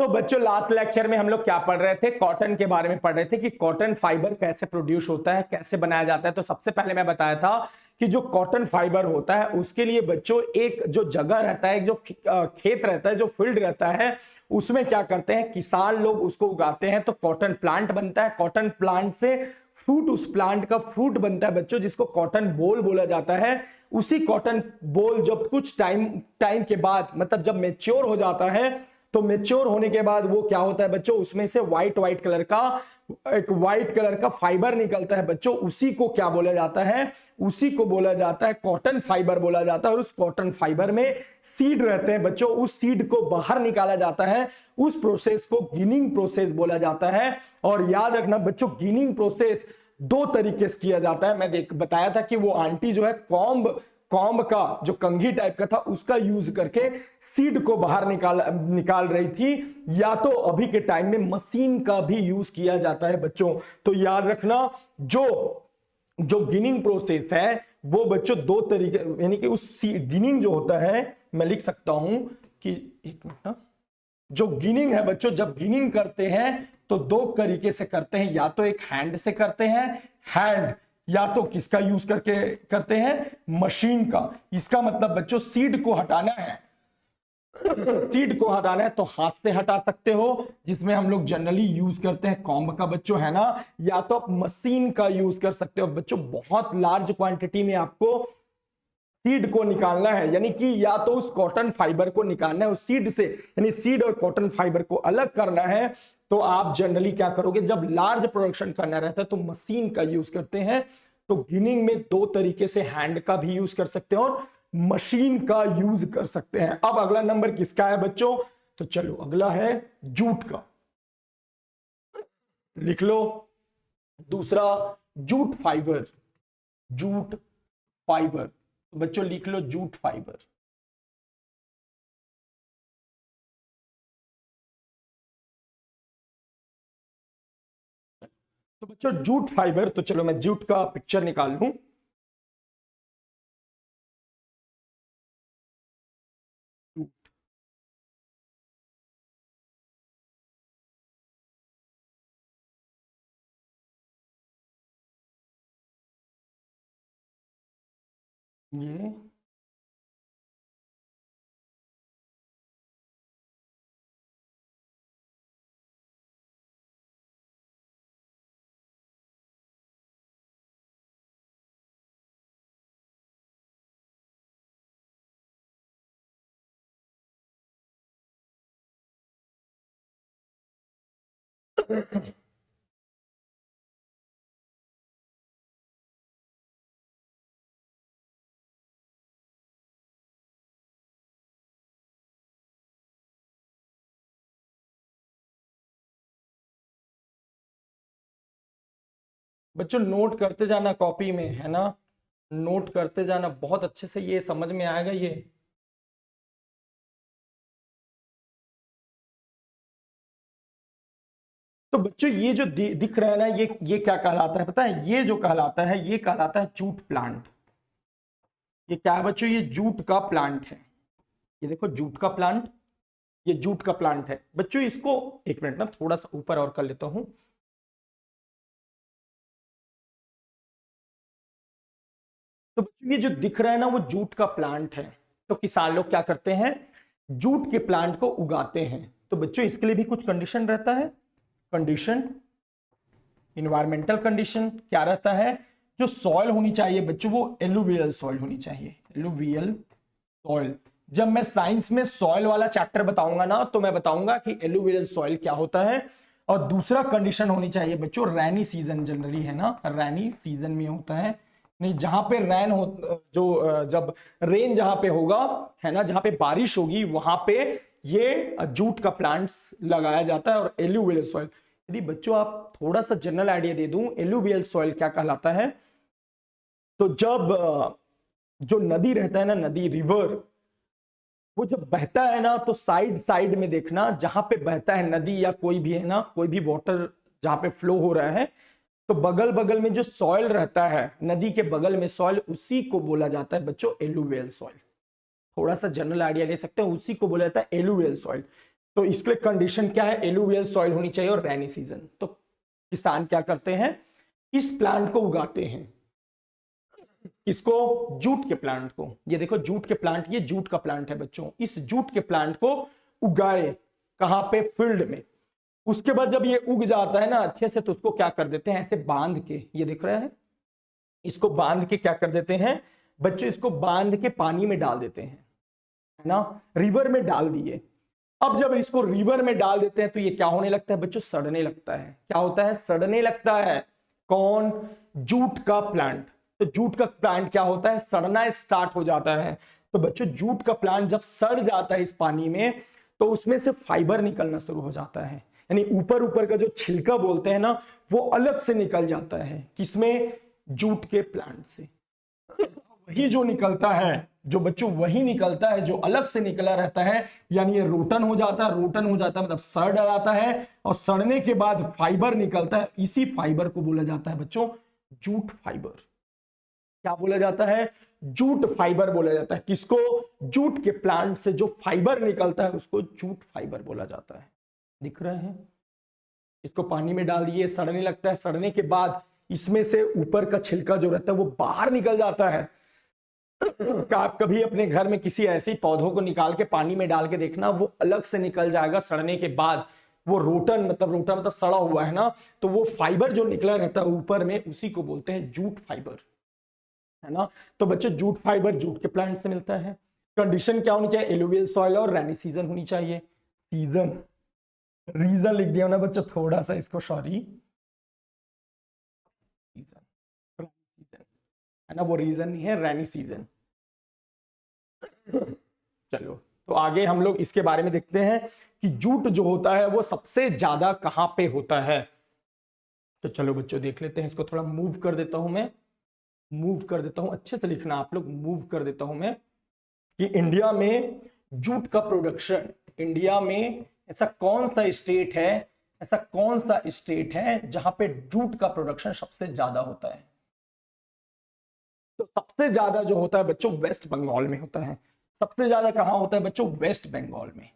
तो बच्चों last lecture में हम लोग क्या पढ़ रहे थे, कॉटन के बारे में पढ़ रहे थे कि कॉटन फाइबर कैसे प्रोड्यूस होता है, कैसे बनाया जाता है। तो सबसे पहले मैं बताया था कि जो कॉटन फाइबर होता है उसके लिए बच्चों एक जो जगह रहता है, एक जो खेत रहता है, जो फील्ड रहता है, उसमें क्या करते हैं किसान लोग उसको उगाते हैं। तो कॉटन प्लांट बनता है, कॉटन प्लांट से फ्रूट, उस प्लांट का फ्रूट बनता है बच्चों, जिसको कॉटन बोल बोला जाता है। उसी कॉटन बोल जब कुछ टाइम के बाद, मतलब जब मेच्योर हो जाता है, तो मेच्योर होने के बाद वो क्या होता है बच्चों, उसमें से व्हाइट कलर का एक व्हाइट कलर का फाइबर निकलता है बच्चों। उसी को क्या बोला जाता है, उसी को बोला जाता है कॉटन फाइबर बोला जाता है। और उस कॉटन फाइबर में सीड रहते हैं बच्चों, उस सीड को बाहर निकाला जाता है। उस प्रोसेस को गिनिंग प्रोसेस बोला जाता है। और याद रखना बच्चों, गिनिंग प्रोसेस दो तरीके से किया जाता है। मैं बताया था कि वो आंटी जो है कॉम्ब का जो कंघी टाइप का था उसका यूज करके सीड को बाहर निकाल रही थी, या तो अभी के टाइम में मशीन का भी यूज किया जाता है बच्चों। तो याद रखना, जो जो गिनिंग प्रोसेस है वो बच्चों दो तरीके, यानी कि उस गिनिंग जो होता है, मैं लिख सकता हूं कि एक मिनट ना, जो गिनिंग है बच्चों, जब गिनिंग करते हैं तो दो तरीके से करते हैं, या तो एक हैंड से करते हैं, हैंड, या तो किसका यूज करके करते हैं, मशीन का। इसका मतलब बच्चों सीड को हटाना है, सीड को हटाना है तो हाथ से हटा सकते हो, जिसमें हम लोग जनरली यूज करते हैं कॉम्ब का बच्चों, है ना। या तो आप मशीन का यूज कर सकते हो बच्चों। बहुत लार्ज क्वांटिटी में आपको सीड को निकालना है, यानी कि या तो उस कॉटन फाइबर को निकालना है उस सीड से, यानी सीड और कॉटन फाइबर को अलग करना है। तो आप जनरली क्या करोगे, जब लार्ज प्रोडक्शन करना रहता है तो मशीन का यूज करते हैं। तो गिनिंग में दो तरीके से, हैंड का भी यूज कर सकते हैं और मशीन का यूज कर सकते हैं। अब अगला नंबर किसका है बच्चों, तो चलो अगला है जूट का, लिख लो। दूसरा जूट फाइबर, जूट फाइबर, तो बच्चों लिख लो जूट फाइबर। तो बच्चों जूट फाइबर, तो चलो मैं जूट का पिक्चर निकाल लूं। ये बच्चों नोट करते जाना कॉपी में, है ना, नोट करते जाना, बहुत अच्छे से ये समझ में आएगा ये। तो बच्चों ये जो दिख रहा है ना, ये क्या कहलाता है पता है, ये जो कहलाता है ये कहलाता है जूट प्लांट। ये क्या है बच्चों, ये जूट का प्लांट है। ये देखो जूट का प्लांट, ये जूट का प्लांट है बच्चों। इसको एक मिनट ना थोड़ा सा ऊपर और कर लेता हूं। तो बच्चों ये जो दिख रहा है ना वो जूट का प्लांट है। तो किसान लोग क्या करते हैं, जूट के प्लांट को उगाते हैं। तो बच्चों इसके लिए भी कुछ कंडीशन रहता है, कंडीशन, इन्वायरमेंटल कंडीशन क्या रहता है, जो सॉइल होनी चाहिए बच्चों वो एलुवियल सॉइल होनी चाहिए, एलुवियल सॉइल। जब मैं साइंस में सॉइल वाला चैप्टर बताऊंगा ना तो मैं बताऊंगा कि एलुवियल सॉइल क्या होता है। और दूसरा कंडीशन होनी चाहिए बच्चों रैनी सीजन, जनरली है ना, रैनी सीजन में होता है, नहीं जहां पे रैन हो, जो जब रेन जहां पे होगा, है ना, जहां पे बारिश होगी वहां पे ये जूट का प्लांट्स लगाया जाता है। और एलुवियल सॉइल, यदि बच्चों आप थोड़ा सा जनरल आइडिया दे दूं एलुवियल सॉइल क्या कहलाता है, तो जब जो नदी रहता है ना, नदी रिवर, वो जब बहता है ना तो साइड साइड में देखना, जहां पे बहता है नदी या कोई भी, है ना, कोई भी वाटर जहां पे फ्लो हो रहा है, तो बगल बगल में जो सॉइल रहता है, नदी के बगल में सॉइल, उसी को बोला जाता है बच्चों एलुवियल सॉइल। थोड़ा सा जनरल आइडिया ले सकते हैं, उसी को बोला जाता है एलुवियल सॉइल। तो इसके लिए कंडीशन क्या है, एलुवियल सॉइल होनी चाहिए और रेनी सीजन। तो किसान क्या करते हैं, इस प्लांट को उगाते हैं, इसको, जूट के प्लांट को। ये देखो जूट के प्लांट, ये जूट का प्लांट है बच्चों। इस जूट के प्लांट को उगाए कहां पे, फील्ड में। उसके बाद जब ये उग जाता है ना अच्छे से, तो उसको क्या कर देते हैं, ऐसे बांध के, ये दिख रहा है, इसको बांध के क्या कर देते हैं बच्चों, इसको बांध के पानी में डाल देते हैं, है ना, रिवर में डाल दिए। अब जब इसको रिवर में डाल देते हैं तो ये क्या होने लगता है बच्चों, सड़ने लगता है। क्या होता है, सड़ने लगता है। कौन, जूट का प्लांट। तो जूट का प्लांट क्या होता है, सड़ना स्टार्ट हो जाता है। तो बच्चों जूट का प्लांट जब सड़ जाता है इस पानी में, तो उसमें से फाइबर निकलना शुरू हो जाता है, यानी ऊपर ऊपर का जो छिलका बोलते हैं ना, वो अलग से निकल जाता है। किसमें, जूट के प्लांट से। वही जो निकलता है, जो बच्चों वही निकलता है जो अलग से निकला रहता है, यानी ये रोटन हो जाता है। रोटन हो जाता है मतलब सड़ जाता है, और सड़ने के बाद फाइबर निकलता है। इसी फाइबर को बोला जाता है बच्चों जूट फाइबर। क्या बोला जाता है, जूट फाइबर बोला जाता है। किसको, जूट के प्लांट से जो फाइबर निकलता है उसको जूट फाइबर बोला जाता है। दिख रहे हैं, इसको पानी में डाल दिए, सड़ने लगता है। सड़ने के बाद इसमें से ऊपर का छिलका जो रहता है वो बाहर निकल जाता है। क्या आप कभी अपने घर में किसी ऐसी पौधों को निकाल के पानी में डाल के देखना, वो अलग से निकल जाएगा सड़ने के बाद। वो रोटन मतलब सड़ा हुआ है ना, तो वो फाइबर जो निकला रहता है ऊपर में, उसी को बोलते हैं जूट फाइबर, है ना। तो बच्चों जूट फाइबर जूट के प्लांट से मिलता है। कंडीशन क्या होनी चाहिए, एलुवियल सॉइल और रेनी सीजन होनी चाहिए। सीजन, रीजन लिख दिया ना बच्चों थोड़ा सा इसको, सॉरी, है ना, वो रीजन नहीं है, रेनी सीजन। चलो तो आगे हम लोग इसके बारे में देखते हैं कि जूट जो होता है वो सबसे ज्यादा कहां पे होता है। तो चलो बच्चों देख लेते हैं, इसको थोड़ा मूव कर देता हूं मैं, मूव कर देता हूं, अच्छे से लिखना आप लोग, मूव कर देता हूं मैं, कि इंडिया में जूट का प्रोडक्शन, इंडिया में ऐसा कौन सा स्टेट है, ऐसा कौन सा स्टेट है जहां पे जूट का प्रोडक्शन सबसे ज्यादा होता है। तो सबसे ज्यादा जो होता है बच्चों वेस्ट बंगाल में होता है। सबसे ज्यादा कहां होता है बच्चों, वेस्ट बंगाल में।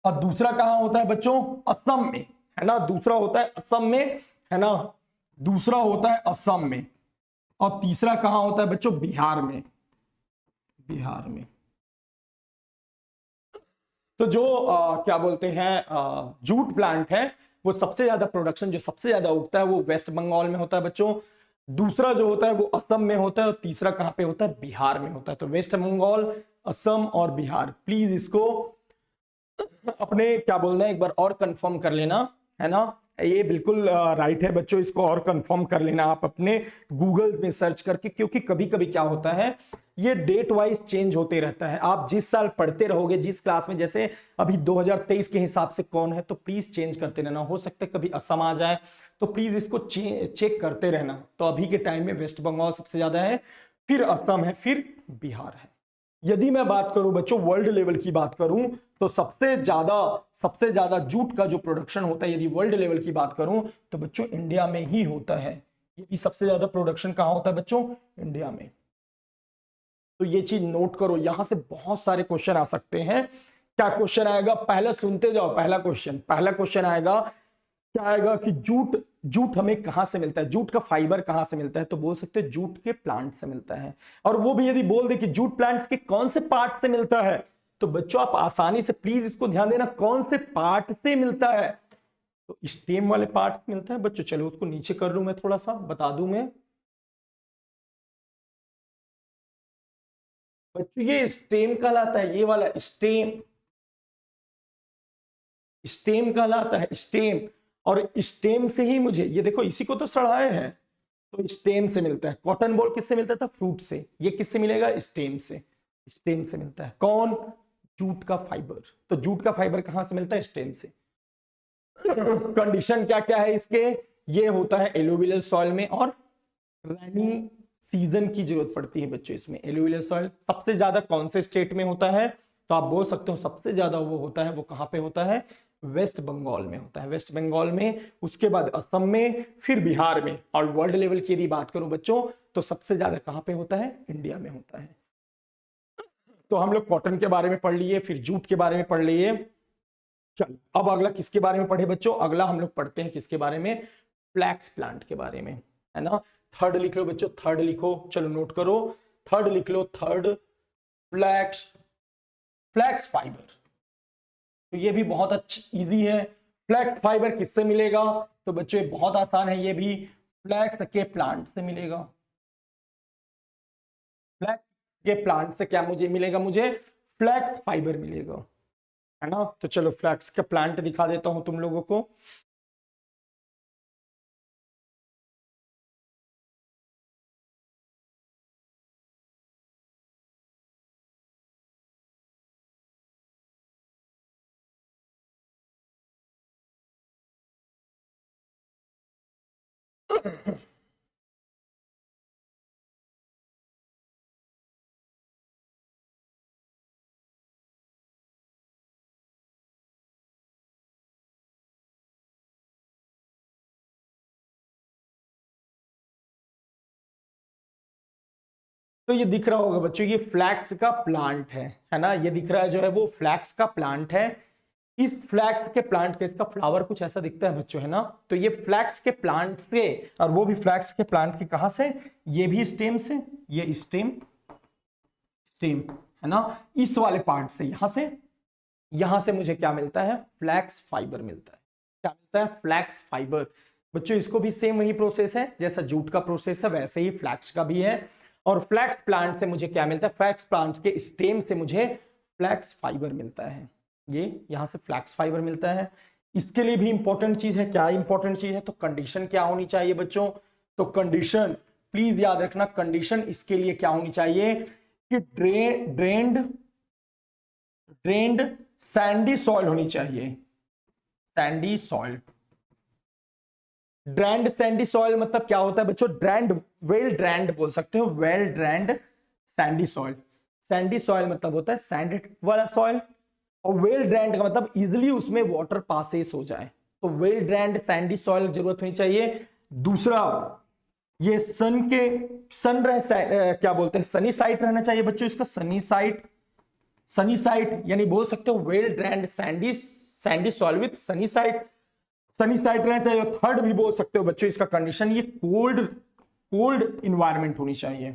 और दूसरा कहां होता है बच्चों, असम में, है ना। दूसरा होता है असम में, है ना, दूसरा होता है असम में। और तीसरा कहां होता है बच्चों, बिहार में, बिहार में। तो जो क्या बोलते हैं जूट प्लांट है, वो सबसे ज्यादा प्रोडक्शन जो सबसे ज्यादा उगता है वो वेस्ट बंगाल में होता है बच्चों। दूसरा जो होता है वो असम में होता है, और तीसरा कहां पे होता है, बिहार में होता है। तो वेस्ट बंगाल, असम और बिहार। प्लीज इसको अपने क्या बोलना है एक बार और कंफर्म कर लेना, है ना। ये बिल्कुल राइट है बच्चों, इसको और कंफर्म कर लेना आप अपने गूगल में सर्च करके, क्योंकि कभी कभी क्या होता है ये डेट वाइज चेंज होते रहता है। आप जिस साल पढ़ते रहोगे, जिस क्लास में, जैसे अभी 2023 के हिसाब से कौन है, तो प्लीज चेंज करते रहना। हो सकता है कभी असम आ जाए, तो प्लीज इसको चेक करते रहना। तो अभी के टाइम में वेस्ट बंगाल सबसे ज्यादा है, फिर असम है, फिर बिहार है। यदि मैं बात करूं बच्चों वर्ल्ड लेवल की बात करूं, तो सबसे ज्यादा जूट का जो प्रोडक्शन होता है, यदि वर्ल्ड लेवल की बात करूं, तो बच्चों इंडिया में ही होता है। ये सबसे ज्यादा प्रोडक्शन कहां होता है बच्चों, इंडिया में। तो ये चीज नोट करो, यहां से बहुत सारे क्वेश्चन आ सकते हैं। क्या क्वेश्चन आएगा, पहले सुनते जाओ। पहला क्वेश्चन आएगा, क्या आएगा कि जूट जूट हमें कहां से मिलता है, जूट का फाइबर कहां से मिलता है। तो बोल सकते हैं जूट के प्लांट से मिलता है। और वो भी यदि बोल दे कि जूट प्लांट्स के कौन से पार्ट से मिलता है, तो बच्चों आप आसानी से, प्लीज इसको ध्यान देना, कौन से पार्ट से मिलता है। तो स्टेम वाले पार्ट से मिलता है बच्चों। चलो उसको नीचे कर लूं मैं, थोड़ा सा बता दूं मैं बच्चों, ये स्टेम कहलाता है, ये वाला स्टेम, स्टेम कहलाता है, स्टेम। और स्टेम से ही मुझे, ये देखो इसी को तो सड़ाए हैं, तो स्टेम से मिलता है। कॉटन बॉल किससे मिलता था, फ्रूट से। ये किससे मिलेगा, स्टेम से। स्टेम से मिलता है कौन, जूट का फाइबर। तो जूट का फाइबर कहां से मिलता है, स्टेम से। कंडीशन क्या क्या है इसके, ये होता है एलुवियल सॉइल में, और रेनी सीजन की जरूरत पड़ती है बच्चों इसमें। एलुवियल सॉइल सबसे ज्यादा कौन से स्टेट में होता है, तो आप बोल सकते हो सबसे ज्यादा वो होता है, वो कहां पे होता है, वेस्ट बंगाल में होता है। वेस्ट बंगाल में, उसके बाद असम में, फिर बिहार में। और वर्ल्ड लेवल की यदि बात करूं बच्चों, तो सबसे ज्यादा कहां पे होता है, इंडिया में होता है। तो हम लोग कॉटन के बारे में पढ़ लिए, फिर जूट के बारे में पढ़ लिए। चलो अब अगला किसके बारे में पढ़े बच्चों? अगला हम लोग पढ़ते हैं किसके बारे में? फ्लैक्स प्लांट के बारे में, है ना। थर्ड लिख लो बच्चों, थर्ड लिखो, चलो नोट करो, थर्ड लिख लो, थर्ड फ्लैक्स, फ्लैक्स फाइबर। तो ये भी बहुत अच्छा इजी है। फ्लैक्स फाइबर किससे मिलेगा? तो बच्चों ये बहुत आसान है, ये भी फ्लैक्स के प्लांट से मिलेगा। फ्लैक्स के प्लांट से क्या मुझे मिलेगा? मुझे फ्लैक्स फाइबर मिलेगा, है ना। तो चलो फ्लैक्स का प्लांट दिखा देता हूं तुम लोगों को। तो ये दिख रहा होगा बच्चों, ये फ्लैक्स का प्लांट है ना। ये दिख रहा है जो है वो फ्लैक्स का प्लांट है। इस फ्लैक्स के प्लांट के इसका फ्लावर कुछ ऐसा दिखता है बच्चों, है ना। तो ये फ्लैक्स के प्लांट से, और वो भी फ्लैक्स के प्लांट के कहां से? ये भी स्टेम से, ये स्टेम, स्टेम, है ना। इस वाले पार्ट से, यहां से मुझे क्या मिलता है? फ्लैक्स फाइबर मिलता है। क्या मिलता है? Flax fibre. बच्चों इसको भी सेम वही प्रोसेस है जैसा जूट का प्रोसेस है, वैसे ही फ्लैक्स का भी है। और फ्लैक्स प्लांट से मुझे क्या मिलता है? फ्लैक्स प्लांट के स्टेम से मुझे फ्लैक्स फाइबर मिलता है। ये यहां से फ्लैक्स फाइबर मिलता है। इसके लिए भी इंपॉर्टेंट चीज है। क्या इंपॉर्टेंट चीज है? तो कंडीशन क्या होनी चाहिए बच्चों? तो कंडीशन प्लीज याद रखना, कंडीशन इसके लिए क्या होनी चाहिए कि ड्रेन्ड सैंडी सॉइल होनी चाहिए। सैंडी सॉइल, ड्रैंड सैंडी सॉइल मतलब क्या होता है बच्चों? ड्रैंड, वेल ड्रैंड बोल सकते हो, well drained sandy soil. Sandy soil मतलब होता है सैंड वाला सॉइल, और वेल ड्रैंड का मतलब इजिली उसमें वाटर पासेस हो जाए। तो वेल ड्रैंड सैंडी सॉइल जरूरत होनी चाहिए। दूसरा, ये सन के, सन रहे क्या बोलते हैं, सनी साइड रहना चाहिए बच्चों इसका, सनी साइड, सनी साइड यानी बोल सकते हो well drained sandy soil with sunny side, sunny side रहना चाहिए। थर्ड भी बोल सकते हो बच्चों इसका कंडीशन, ये कोल्ड इन्वायरमेंट होनी चाहिए,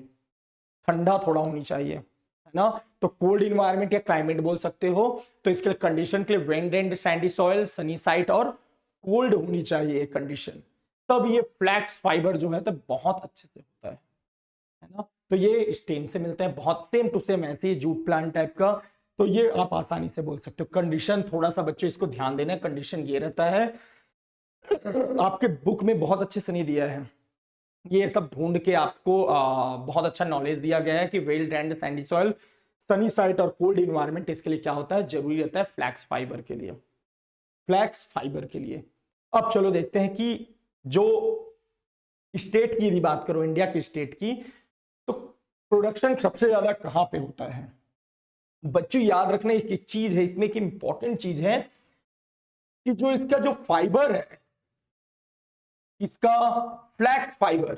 ठंडा थोड़ा होनी चाहिए, है ना। तो कोल्ड इन्वायरमेंट या क्लाइमेट बोल सकते हो। तो इसके कंडीशन के लिए well and Sandy soil, sunny side और कोल्ड होनी चाहिए कंडीशन, तब ये फ्लैक्स फाइबर जो है तो बहुत अच्छे से होता है ना। तो ये स्टेम से मिलता है, बहुत सेम टू सेम ऐसे ही जूट प्लांट टाइप का। तो ये आप आसानी से बोल सकते हो। कंडीशन थोड़ा सा बच्चों इसको ध्यान देना, कंडीशन ये रहता है, आपके बुक में बहुत अच्छे से नहीं दिया है, ये सब ढूंढ के आपको बहुत अच्छा नॉलेज दिया गया है कि well drained Sandy soil, Sunny site और कोल्ड इन्वायरमेंट इसके लिए क्या होता है? जरूरी रहता है फ्लैक्स फाइबर के लिए, फ्लैक्स फाइबर के लिए। अब चलो देखते हैं कि जो स्टेट की यदि बात करो, इंडिया की स्टेट की, तो प्रोडक्शन सबसे ज्यादा कहां पे होता है? बच्चों याद रखना एक चीज है, इतने की इंपॉर्टेंट चीज है कि जो इसका जो फाइबर है, इसका फ्लैक्स फाइबर,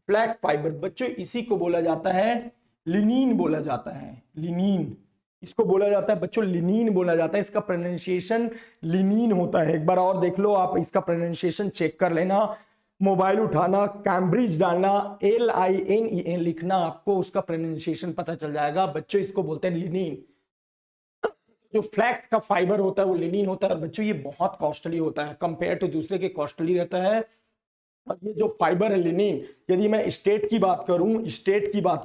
फ्लैक्स फाइबर बच्चों इसी को बोला जाता है लिनीन, बोला जाता है लिनीन। इसको बोला जाता है बच्चों लिनीन बोला जाता है, इसका प्रोनाउंसिएशन लिनीन होता है। एक बार और देख लो आप, इसका प्रोनाउंसिएशन चेक कर लेना, मोबाइल उठाना, कैम्ब्रिज डालना, LINEN लिखना, आपको उसका प्रोनाउंसिएशन पता चल जाएगा। बच्चों इसको बोलते हैं लिनीन। जो फ्लैक्स का फाइबर होता है वो लिनीन होता है। बच्चों ये बहुत कॉस्टली होता है, कंपेयर टू दूसरे के कॉस्टली रहता है। और ये जो फाइबर है लिनीन, यदि मैं स्टेट की बात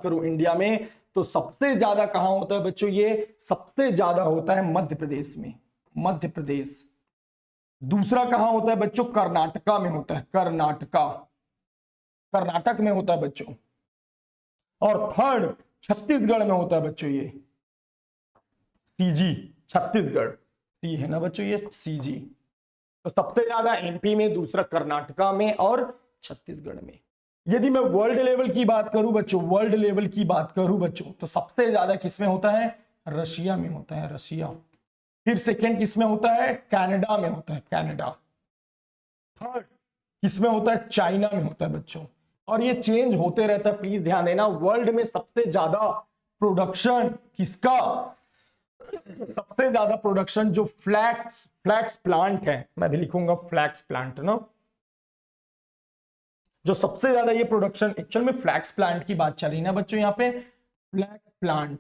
करूं इंडिया में, तो सबसे ज्यादा कहां होता है बच्चों? ये सबसे ज्यादा होता है मध्य प्रदेश में, मध्य प्रदेश। दूसरा कहां होता है बच्चों? कर्नाटका में होता है, कर्नाटक में होता है बच्चों। और थर्ड छत्तीसगढ़ में होता है बच्चों, ये CG, छत्तीसगढ़, सी है ना बच्चों, ये CG। तो सबसे ज्यादा MP में, दूसरा कर्नाटका में और छत्तीसगढ़ में। यदि मैं वर्ल्ड लेवल की बात करूं बच्चों, वर्ल्ड लेवल की बात करूं बच्चों, तो सबसे ज्यादा किसमें होता है? रशिया में होता है, रशिया। फिर सेकंड किसमें होता है? कनाडा में होता है, कनाडा। थर्ड किसमें होता है? चाइना में होता है बच्चों। और ये चेंज होते रहता है, प्लीज ध्यान देना। वर्ल्ड में सबसे ज्यादा प्रोडक्शन किसका, सबसे ज्यादा प्रोडक्शन जो फ्लैक्स प्लांट है, मैं भी लिखूंगा फ्लैक्स प्लांट ना, जो सबसे ज्यादा ये प्रोडक्शन, एक्चुअल में फ्लैक्स प्लांट की बात चल रही ना बच्चों यहाँ पे, फ्लैक्स प्लांट,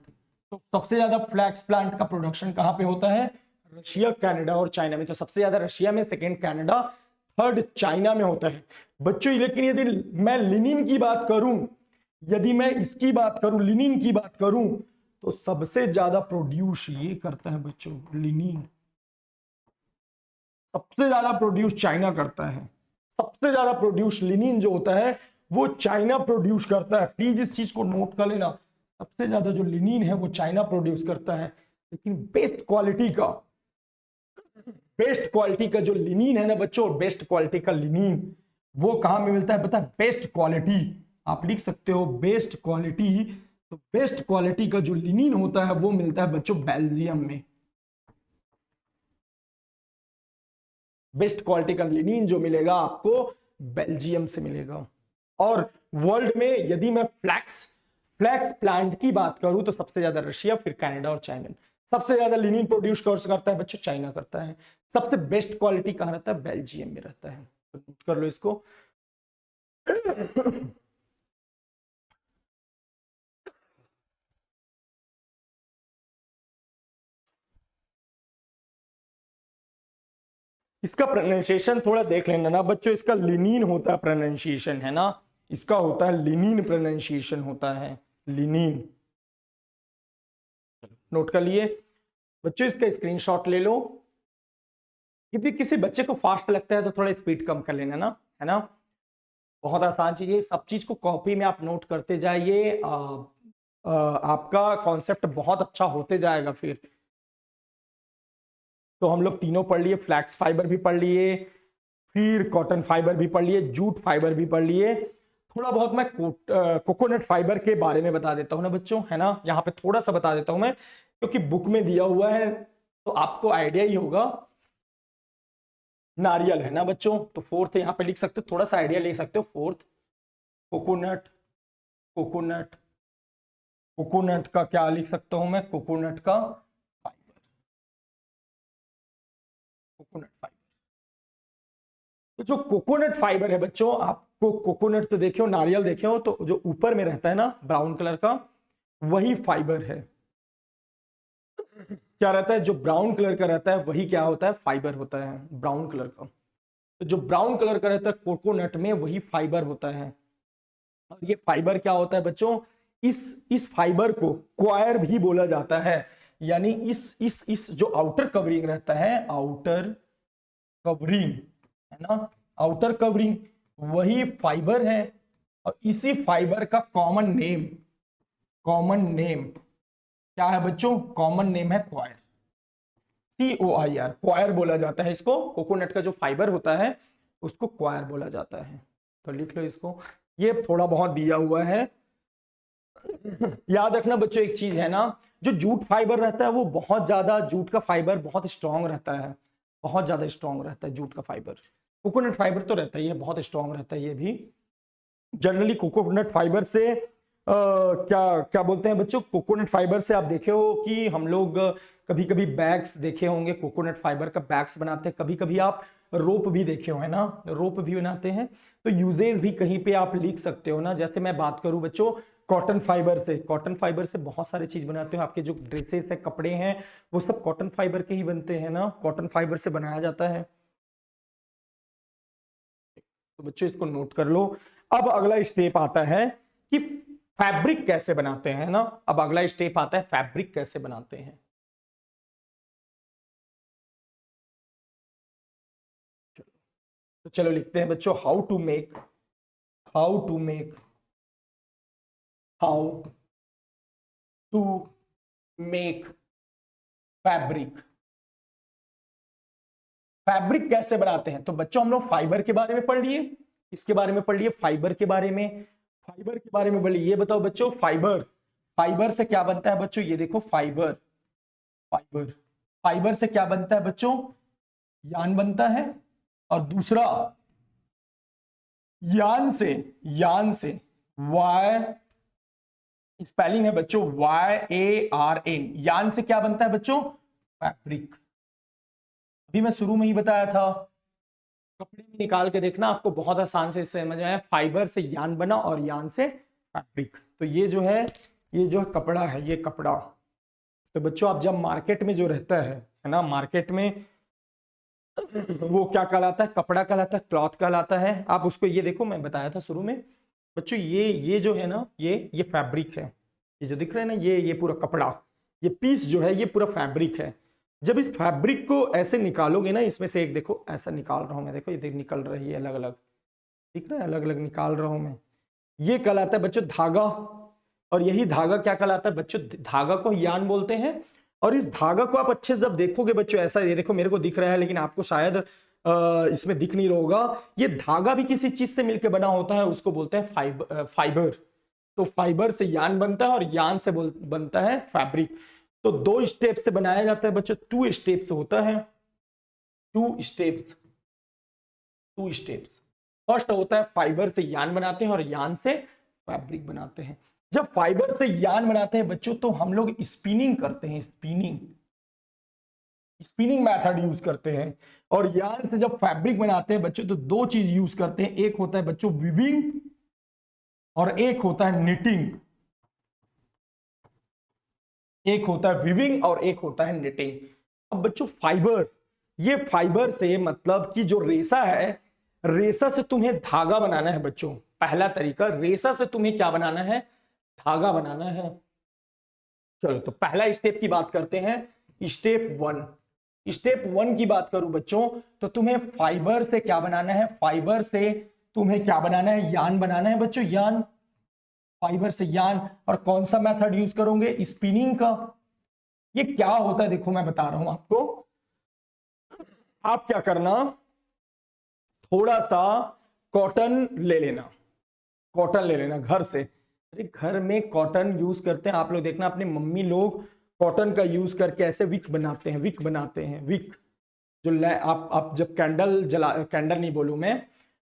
तो सबसे ज्यादा फ्लैक्स प्लांट का प्रोडक्शन कहां पे होता है, रशिया, कनाडा और चाइना में। तो सबसे ज्यादा रशिया में, सेकंड कनाडा, थर्ड चाइना में होता है बच्चों। लेकिन यदि मैं लिनिन की बात करूं, यदि मैं इसकी बात करूं, लिनिन की बात करूं, तो सबसे ज्यादा प्रोड्यूस ये करता है बच्चों लिनिन, सबसे ज्यादा प्रोड्यूस चाइना करता है। सबसे ज्यादा प्रोड्यूस लिनिन जो होता है वो चाइना प्रोड्यूस करता है। प्लीज इस चीज को नोट कर लेना, सबसे ज्यादा जो लिनिन है वो चाइना प्रोड्यूस करता है। लेकिन बेस्ट क्वालिटी का जो लिनिन है ना बच्चों, बेस्ट क्वालिटी का लिनिन वो कहां में मिलता है पता है, बेस्ट क्वालिटी, आप लिख सकते हो बेस्ट क्वालिटी। तो बेस्ट क्वालिटी का जो लिनिन होता है वो मिलता है बच्चों बेल्जियम में। बेस्ट क्वालिटी का लिनिन जो मिलेगा आपको बेल्जियम से मिलेगा। और वर्ल्ड में यदि मैं फ्लैक्स प्लांट की बात करूं तो सबसे ज्यादा रशिया, फिर कनाडा और चाइना। सबसे ज्यादा लिनिन प्रोड्यूस करता है बच्चों चाइना करता है। सबसे बेस्ट क्वालिटी कहां रहता है, बेल्जियम में रहता है। तो नोट कर लो इसको। इसका प्रोनाउंसिएशन थोड़ा देख लेना ना बच्चों, इसका लिनिन होता है प्रोनाउंसिएशन है ना, इसका होता है लिनिन प्रोनाउंसिएशन होता है, लिनिन। नोट कर लिए बच्चों, इसका स्क्रीनशॉट ले लो। यदि किसी बच्चे को फास्ट लगता है तो थोड़ा स्पीड कम कर लेना ना, है ना। बहुत आसान चीज है, सब चीज को कॉपी में आप नोट करते जाइए, आपका कॉन्सेप्ट बहुत अच्छा होते जाएगा फिर। तो हम लोग तीनों पढ़ लिए, फ्लैक्स फाइबर भी पढ़ लिए, फिर कॉटन फाइबर भी पढ़ लिए, जूट फाइबर भी पढ़ लिए। थोड़ा बहुत मैं कोकोनट फाइबर के बारे में बता देता हूं ना बच्चों, है ना। यहाँ पे थोड़ा सा बता देता हूं मैं, क्योंकि बुक में दिया हुआ है तो आपको आइडिया ही होगा। नारियल है ना बच्चों, तो फोर्थ यहाँ पे लिख सकते हो, थोड़ा सा आइडिया ले सकते हो। फोर्थ कोकोनट, कोकोनट कोकोनट का क्या लिख सकता हूं मैं, कोकोनट का फाइबर, कोकोनट फाइबर। तो जो कोकोनट फाइबर है बच्चों, आपको कोकोनट तो देखे हो, नारियल देखे हो, तो जो ऊपर में रहता है ना ब्राउन कलर का, वही फाइबर है। क्या रहता है, जो ब्राउन कलर का रहता है वही क्या होता है, फाइबर होता है ब्राउन कलर का। तो जो ब्राउन कलर का रहता है कोकोनट में, वही फाइबर होता है। और ये फाइबर क्या होता है बच्चों, इस फाइबर को क्वायर भी बोला जाता है। यानी इस जो आउटर कवरिंग रहता है, आउटर कवरिंग है ना, आउटर कवरिंग वही फाइबर है। और इसी फाइबर का कॉमन नेम क्या है बच्चों, कॉमन नेम है क्वायर, COIR, क्वायर बोला जाता है इसको। कोकोनट का जो फाइबर होता है उसको क्वायर बोला जाता है। तो लिख लो इसको, ये थोड़ा बहुत दिया हुआ है। याद रखना बच्चों एक चीज है ना, जो जूट फाइबर रहता है वो बहुत ज्यादा, जूट का फाइबर बहुत स्ट्रांग रहता है, बहुत ज्यादा स्ट्रांग रहता है जूट का फाइबर। कोकोनट फाइबर तो रहता ही है, बहुत स्ट्रांग रहता है ये भी। जनरली कोकोनट फाइबर से क्या क्या बोलते हैं बच्चों, कोकोनट फाइबर से आप देखे हो कि हम लोग कभी कभी बैग्स देखे होंगे, कोकोनट फाइबर का बैग्स बनाते हैं। कभी कभी आप रोप भी देखे हो, है ना, रोप भी बनाते हैं। तो यूजेज भी कहीं पे आप लिख सकते हो ना। जैसे मैं बात करूं बच्चों कॉटन फाइबर से, कॉटन फाइबर से बहुत सारी चीज बनाते हो। आपके जो ड्रेसेस है, कपड़े हैं, वो सब कॉटन फाइबर के ही बनते हैं ना, कॉटन फाइबर से बनाया जाता है। तो बच्चों इसको नोट कर लो। अब अगला स्टेप आता है कि फैब्रिक कैसे बनाते हैं ना। अब अगला स्टेप आता है फैब्रिक कैसे बनाते हैं। तो चलो लिखते हैं बच्चों, how to make fabric. Fabric कैसे बनाते हैं, तो बच्चों हम लोग फाइबर के बारे में पढ़ लिए, इसके बारे में पढ़ लिए, फाइबर के बारे में, फाइबर के बारे में पढ़ लिए। ये बताओ बच्चों, फाइबर से क्या बनता है बच्चों, ये देखो फाइबर, फाइबर फाइबर से क्या बनता है बच्चों, यान बनता है। और दूसरा यान से वायर स्पेलिंग है बच्चों YARN। यान से क्या बनता है बच्चों? फैब्रिक। अभी मैं शुरू में ही बताया था, कपड़े में निकाल के देखना, आपको बहुत आसान से समझ में आया। फाइबर से यान बना और यान से फैब्रिक। तो ये जो है कपड़ा है, ये कपड़ा। तो बच्चों आप जब मार्केट में जो रहता है ना, मार्केट में वो क्या कहलाता है? कपड़ा कहलाता है, क्लॉथ कहलाता है। आप उसको ये देखो, मैं बताया था शुरू में बच्चों, ये जो है ना, ये फैब्रिक है। ये जो दिख रहा है ना, ये पूरा कपड़ा, ये पीस जो है ये पूरा फैब्रिक है। जब इस फैब्रिक को ऐसे निकालोगे ना, इसमें से एक देखो, ऐसा निकाल रहा हूं मैं, देखो ये निकल रही है अलग अलग, दिख रहा है, अलग अलग निकाल रहा हूं मैं। ये कहलाता है बच्चों धागा। और यही धागा क्या कहलाता है बच्चों? धागा को यान बोलते हैं। और इस धागा को आप अच्छे से जब देखोगे बच्चों, ऐसा, ये देखो मेरे को दिख रहा है लेकिन आपको शायद इसमें दिख नहीं रहा होगा, ये धागा भी किसी चीज से मिलकर बना होता है, उसको बोलते हैं फाइबर। तो फाइबर से यान बनता है और यान से बनता है फैब्रिक। तो 2 स्टेप से बनाया जाता है बच्चों, 2 स्टेप्स होता है, 2 स्टेप्स, 2 स्टेप्स। फर्स्ट होता है फाइबर से यान बनाते हैं और यान से फैब्रिक बनाते हैं। जब फाइबर से यान बनाते हैं बच्चों, तो हम लोग स्पिनिंग करते हैं, स्पिनिंग मेथड यूज करते हैं। और यान से जब फैब्रिक बनाते हैं बच्चों, तो 2 चीज यूज करते हैं, एक होता है बच्चों वीविंग और एक होता है निटिंग। एक होता है वीविंग और एक होता है निटिंग। अब बच्चों फाइबर, ये फाइबर से मतलब कि जो रेशा है, रेशा से तुम्हें धागा बनाना है बच्चों। पहला तरीका, रेशा से तुम्हें क्या बनाना है? धागा बनाना है। चलो तो पहला स्टेप की बात करते हैं, स्टेप 1। स्टेप 1 की बात करूं बच्चों, तो तुम्हें फाइबर से क्या बनाना है? फाइबर से तुम्हें क्या बनाना है? यान बनाना है बच्चों, यान। फाइबर से यान। और कौन सा मेथड यूज करोगे? स्पिनिंग का। ये क्या होता है देखो, मैं बता रहा हूं आपको। आप क्या करना, थोड़ा सा कॉटन ले लेना, कॉटन ले लेना घर से। अरे घर में कॉटन यूज करते हैं आप लोग, देखना अपने मम्मी लोग कॉटन का यूज करके ऐसे विक बनाते हैं, विक बनाते हैं, विक। जो आप जब कैंडल नहीं बोलूं मैं,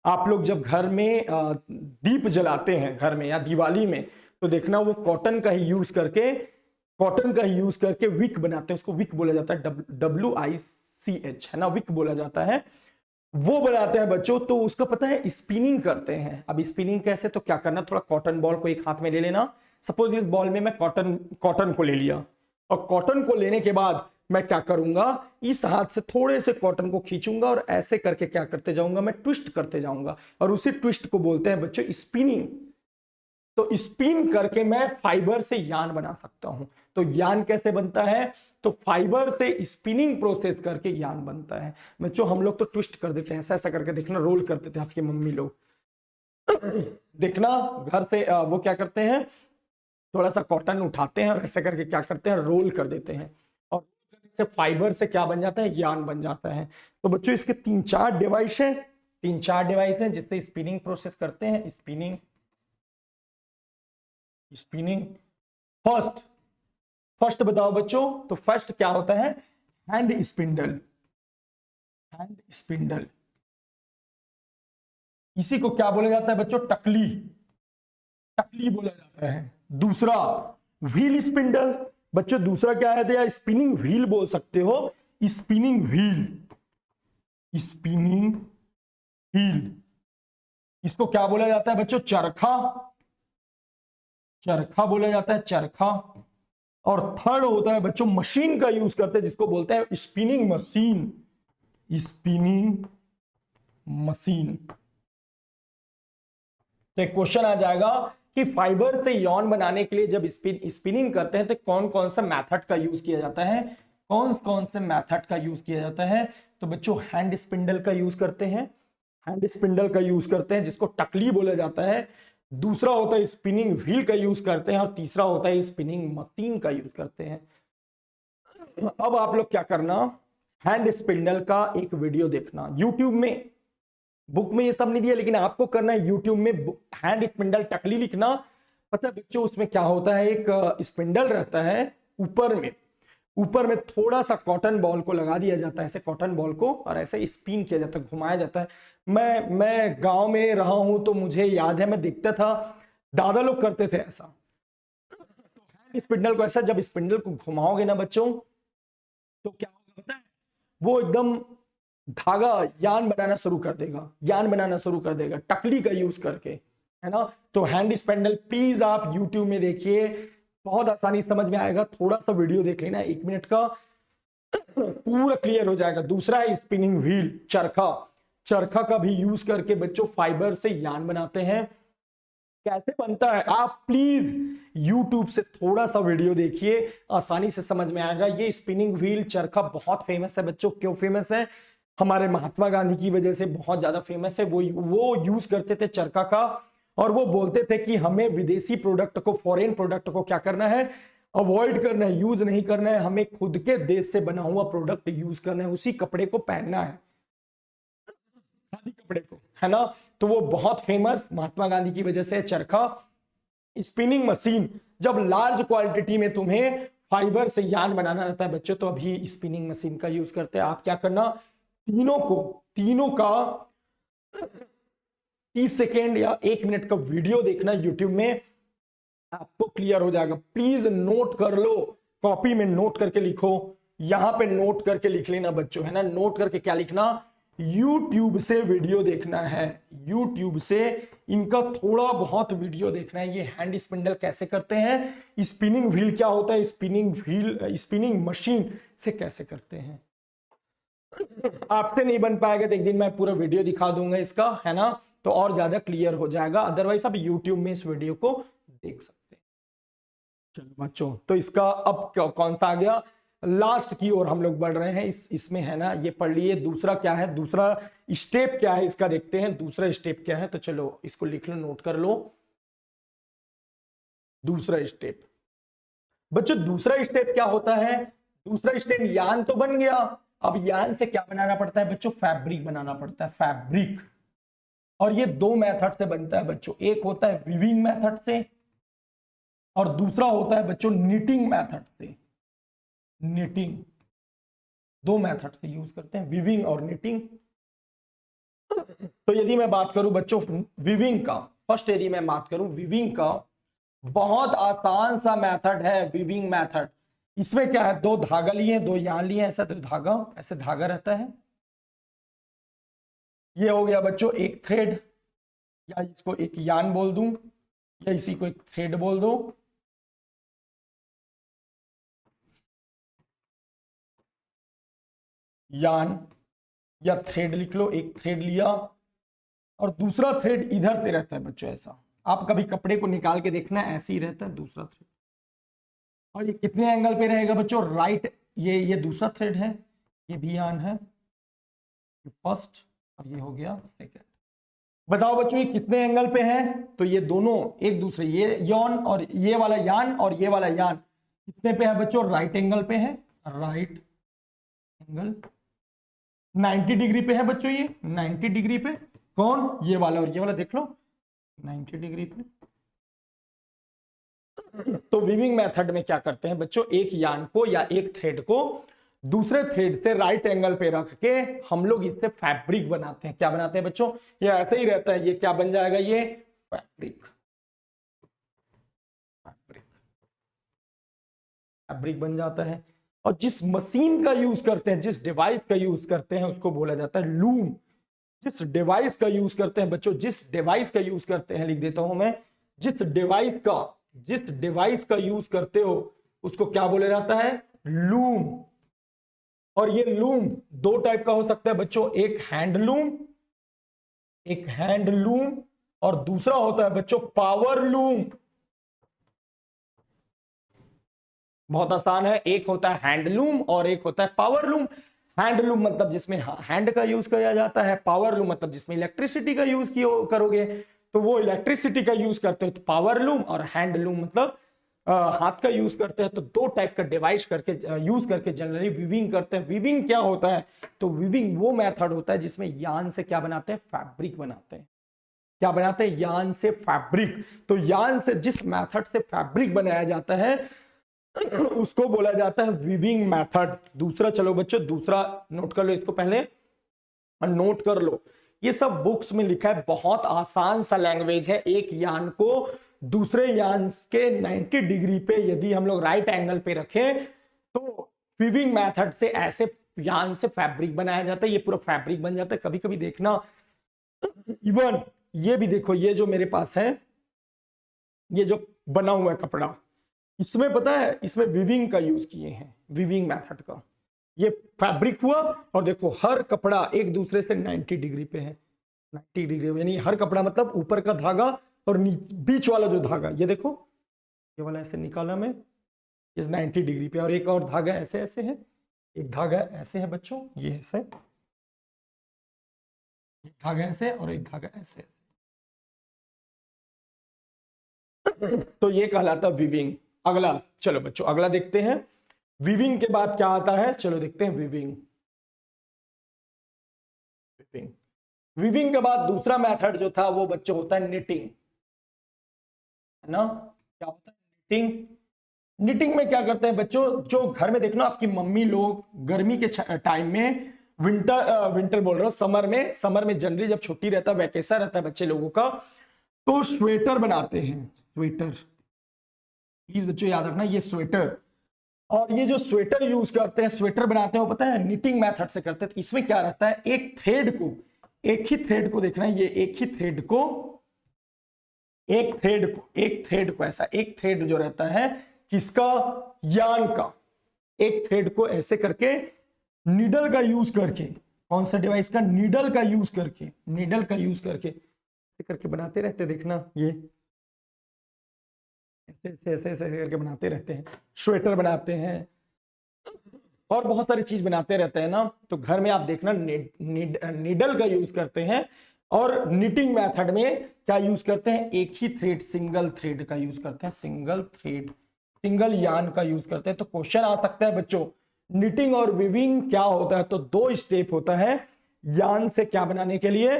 आप लोग जब घर में दीप जलाते हैं घर में या दिवाली में, तो देखना वो कॉटन का ही यूज करके, कॉटन का ही यूज करके विक बनाते हैं। उसको विक बोला जाता है, WICH, है ना, विक बोला जाता है। वो बनाते हैं बच्चों। तो उसका पता है, स्पिनिंग करते हैं। अब स्पिनिंग कैसे? तो क्या करना, थोड़ा कॉटन बॉल को एक हाथ में ले लेना। सपोज इस बॉल में मैं कॉटन को ले लिया, और कॉटन को लेने के बाद मैं क्या करूंगा, इस हाथ से थोड़े से कॉटन को खींचूंगा और ऐसे करके क्या करते जाऊंगा, मैं ट्विस्ट करते जाऊंगा। और उसी ट्विस्ट को बोलते हैं बच्चों स्पिनिंग। तो स्पिन करके मैं फाइबर से यान बना सकता हूं। तो यान कैसे बनता है? तो फाइबर से स्पिनिंग प्रोसेस करके यान बनता है बच्चों। हम लोग तो ट्विस्ट कर देते हैं, ऐसा ऐसा करके, देखना रोल करते थे आपके मम्मी लोग। देखना घर से वो क्या करते हैं, थोड़ा सा कॉटन उठाते हैं और ऐसे करके क्या करते हैं, रोल कर देते हैं। और से फाइबर से क्या बन जाता है? यान बन जाता है। तो बच्चों इसके 3-4 डिवाइस हैं, 3-4 डिवाइस हैं जिससे स्पिनिंग प्रोसेस करते हैं। Spinning, spinning. फर्स्ट बताओ बच्चों, तो फर्स्ट क्या होता है? Hand spindle, hand spindle. इसी को क्या बोला जाता है बच्चों? टकली, टकली बोला जाता है। दूसरा व्हील स्पिंडल। बच्चों दूसरा क्या है? या स्पिनिंग व्हील बोल सकते हो, स्पिनिंग व्हील, स्पिनिंग व्हील। इसको क्या बोला जाता है बच्चों? चरखा, चरखा बोला जाता है, चरखा। और थर्ड होता है बच्चों मशीन का यूज करते हैं, जिसको बोलते हैं स्पिनिंग मशीन, स्पिनिंग मशीन। तो एक क्वेश्चन आ जाएगा कि फाइबर से यॉन बनाने के लिए जब स्पिनिंग करते हैं तो कौन कौन सा मेथड का यूज किया जाता है? कौन कौन से मेथड का यूज किया जाता है? तो बच्चों हैंड स्पिंडल का यूज करते हैं, हैंड स्पिंडल का यूज करते हैं जिसको टकली बोला जाता है। दूसरा होता है स्पिनिंग व्हील का यूज करते हैं, और तीसरा होता है स्पिनिंग मशीन का यूज करते हैं। अब आप लोग क्या करना, हैंड स्पिंडल का एक वीडियो देखना यूट्यूब में, बुक में ये सब नहीं दिया, लेकिन आपको करना है यूट्यूब में हैंड स्पिंडल टकली लिखना। पता है बच्चों उसमें क्या होता है, एक स्पिंडल रहता है ऊपर में थोड़ा सा कॉटन बॉल को लगा दिया जाता है, ऐसे कॉटन बॉल को, और ऐसे स्पिन किया जाता है, घुमाया जाता है। मैं गांव में रहा हूं तो मुझे याद है, मैं देखता था दादा लोग करते थे ऐसा। स्पिंडल को ऐसा, जब स्पिंडल को घुमाओगे ना बच्चों तो क्या होगा पता है, वो एकदम धागा यान बनाना शुरू कर देगा, यान बनाना शुरू कर देगा टकली का यूज करके, है ना। तो हैंड स्पिंडल प्लीज आप YouTube में देखिए, बहुत आसानी समझ में आएगा, थोड़ा सा वीडियो देख लेना 1 मिनट का, पूरा क्लियर हो जाएगा। दूसरा है स्पिनिंग व्हील, चरखा। चरखा का भी यूज करके बच्चों फाइबर से यान बनाते हैं। कैसे बनता है आप प्लीज YouTube से थोड़ा सा वीडियो देखिए, आसानी से समझ में आएगा। ये स्पिनिंग व्हील चरखा बहुत फेमस है बच्चों। क्यों फेमस है? हमारे महात्मा गांधी की वजह से बहुत ज्यादा फेमस है। वो यूज करते थे चरखा का, और वो बोलते थे कि हमें विदेशी प्रोडक्ट को, फॉरेन प्रोडक्ट को क्या करना है, अवॉइड करना है, यूज नहीं करना है, हमें खुद के देश से बना हुआ प्रोडक्ट यूज करना है, उसी कपड़े को पहनना है, खादी कपड़े को, है ना। तो वो बहुत फेमस महात्मा गांधी की वजह से चरखा। स्पिनिंग मशीन, जब लार्ज क्वांटिटी में तुम्हें फाइबर से यान बनाना रहता है बच्चों, तो अभी स्पिनिंग मशीन का यूज करते हैं। आप क्या करना, तीनों का 30 सेकेंड या 1 मिनट का वीडियो देखना YouTube में, आपको क्लियर हो जाएगा। प्लीज नोट कर लो, कॉपी में नोट करके लिखो, यहां पे नोट करके लिख लेना बच्चों, है ना। नोट करके क्या लिखना, YouTube से वीडियो देखना है, YouTube से इनका थोड़ा बहुत वीडियो देखना है। ये हैंड स्पिंडल कैसे करते हैं, स्पिनिंग व्हील क्या होता है, स्पिनिंग मशीन से कैसे करते हैं। आपसे नहीं बन पाएगा तो एक दिन मैं पूरा वीडियो दिखा दूंगा इसका, है ना, तो और ज्यादा क्लियर हो जाएगा। अदरवाइज आप YouTube में इस वीडियो को देख सकते हैं। चलो बच्चों, तो इसका अब कौन सा आ गया, लास्ट की ओर हम लोग बढ़ रहे हैं। इसमें है ना, ये पढ़ लिए। दूसरा क्या है, दूसरा स्टेप क्या है इसका देखते हैं। दूसरा स्टेप क्या है, तो चलो इसको लिख लो, नोट कर लो। दूसरा स्टेप बच्चों, दूसरा स्टेप क्या होता है, दूसरा स्टेप यान तो बन गया, अब यान से क्या बनाना पड़ता है बच्चों, फैब्रिक बनाना पड़ता है, फैब्रिक। और ये 2 मेथड से बनता है बच्चों, एक होता है वीविंग मेथड से और दूसरा होता है बच्चों निटिंग मेथड से। निटिंग, 2 मेथड से यूज करते हैं, वीविंग और निटिंग। तो यदि मैं बात करूं बच्चों वीविंग का, फर्स्ट यदि मैं बात करूं वीविंग का, बहुत आसान सा मेथड है वीविंग मेथड। इसमें क्या है, 2 धागा लिए, 2 यान लिए, ऐसा 2 धागा, ऐसे धागा रहता है। ये हो गया बच्चों एक थ्रेड, या इसको एक यान बोल दूं, या इसी को एक थ्रेड बोल दो। यान या थ्रेड लिख लो, एक थ्रेड लिया और दूसरा थ्रेड इधर से रहता है बच्चों, ऐसा। आप कभी कपड़े को निकाल के देखना, ऐसे ही रहता है दूसरा थ्रेड। और ये कितने एंगल पे रहेगा बच्चों, राइट। ये दूसरा थ्रेड है, ये भी यान है, फर्स्ट, और ये हो गया सेकंड। बताओ बच्चों ये कितने एंगल पे है, तो ये दोनों एक दूसरे, ये यान और ये वाला यान और ये वाला यान कितने पे है बच्चों, राइट एंगल पे है, राइट एंगल 90 डिग्री पे है बच्चों, ये 90 डिग्री पे। कौन, ये वाला और ये वाला, देख लो 90 डिग्री पे। तो वीविंग मेथड में क्या करते हैं बच्चों, एक यान को या एक थ्रेड को दूसरे थ्रेड से राइट एंगल पे रख के हम लोग इससे फैब्रिक बनाते हैं। क्या बनाते हैं बच्चों, ये ऐसे ही रहता है, ये क्या बन जाएगा, ये फैब्रिक। फैब्रिक बन जाता है। और जिस मशीन का यूज करते हैं, जिस डिवाइस का यूज करते हैं, उसको बोला जाता है लूम। जिस डिवाइस का यूज करते हैं बच्चों, जिस डिवाइस का यूज करते हैं, लिख देता हूं मैं, जिस डिवाइस का यूज करते हो उसको क्या बोला जाता है, लूम। और ये लूम 2 टाइप का हो सकता है बच्चों, एक हैंड लूम और दूसरा होता है बच्चों पावर लूम। बहुत आसान है, एक होता है हैंडलूम और एक होता है पावर लूम। हैंडलूम मतलब जिसमें हैंड का यूज किया जाता है, पावर लूम मतलब जिसमें इलेक्ट्रिसिटी का यूज करोगे, तो वो इलेक्ट्रिसिटी का यूज करते हो तो पावर लूम, और हैंडलूम मतलब हाथ का यूज करते हैं। तो 2 टाइप का डिवाइस करके यूज करके जनरली वीविंग करते हैं। वीविंग क्या होता है, तो वीविंग वो मेथड होता है जिसमें यान से क्या बनाते हैं, फैब्रिक बनाते हैं। क्या बनाते हैं, यान से फैब्रिक। तो यान से जिस मेथड से फैब्रिक बनाया जाता है उसको बोला जाता है वीविंग मेथड। दूसरा, चलो बच्चों दूसरा नोट कर लो, इसको पहले नोट कर लो। ये सब बुक्स में लिखा है, बहुत आसान सा लैंग्वेज है। एक यान को दूसरे यान के 90 डिग्री पे यदि हम लोग राइट एंगल पे रखें तो वीविंग मेथड से ऐसे यान से फैब्रिक बनाया जाता है, ये पूरा फैब्रिक बन जाता है। कभी कभी देखना इवन ये भी देखो, ये जो मेरे पास है, ये जो बना हुआ है कपड़ा, इसमें पता है इसमें वीविंग का यूज किए हैं, वीविंग मेथड का। ये फैब्रिक हुआ और देखो हर कपड़ा एक दूसरे से 90 डिग्री पे है, 90 डिग्री, यानी हर कपड़ा मतलब ऊपर का धागा और बीच वाला जो धागा, ये देखो ये वाला ऐसे निकाला मैं, इस 90 डिग्री पे, और एक और धागा ऐसे ऐसे है, एक धागा ऐसे है बच्चों, ये ऐसे, एक धागा ऐसे और एक धागा ऐसे। तो ये कहलाता है वीविंग। अगला चलो बच्चों अगला देखते हैं, वीविंग के बाद क्या आता है, चलो देखते हैं वीविंग। वीविंग के बाद दूसरा मेथड जो था वो बच्चों होता है निटिंग, है ना। क्या होता है निटिंग? निटिंग में क्या करते हैं बच्चों, जो घर में देखना आपकी मम्मी लोग गर्मी के टाइम में, विंटर बोल रहा हूं, समर में जनरली जब छुट्टी रहता है, वैकेशन रहता है बच्चे लोगों का, तो स्वेटर बनाते हैं, स्वेटर। प्लीज बच्चों याद रखना ये स्वेटर, और ये जो स्वेटर यूज करते हैं, स्वेटर बनाते हैं वो पता है निटिंग मेथड से करते हैं। तो इसमें क्या रहता है, एक ही थ्रेड को देखना है, ये एक थ्रेड को ऐसा एक थ्रेड जो रहता है किसका, यान का, एक थ्रेड को ऐसे करके नीडल का यूज करके, कौन सा डिवाइस का, नीडल का यूज करके ऐसे करके बनाते रहते, देखना ये ऐसे करके बनाते रहते हैं, स्वेटर बनाते हैं और बहुत सारी चीज बनाते रहते हैं ना। तो घर में आप देखना नीडल का यूज करते हैं, और निटिंग मेथड में क्या यूज करते हैं, एक ही थ्रेड, सिंगल थ्रेड का यूज करते हैं, सिंगल यान का यूज करते हैं। तो क्वेश्चन आ सकता है बच्चों, निटिंग और वीविंग क्या होता है, तो 2 स्टेप होता है यान से क्या बनाने के लिए,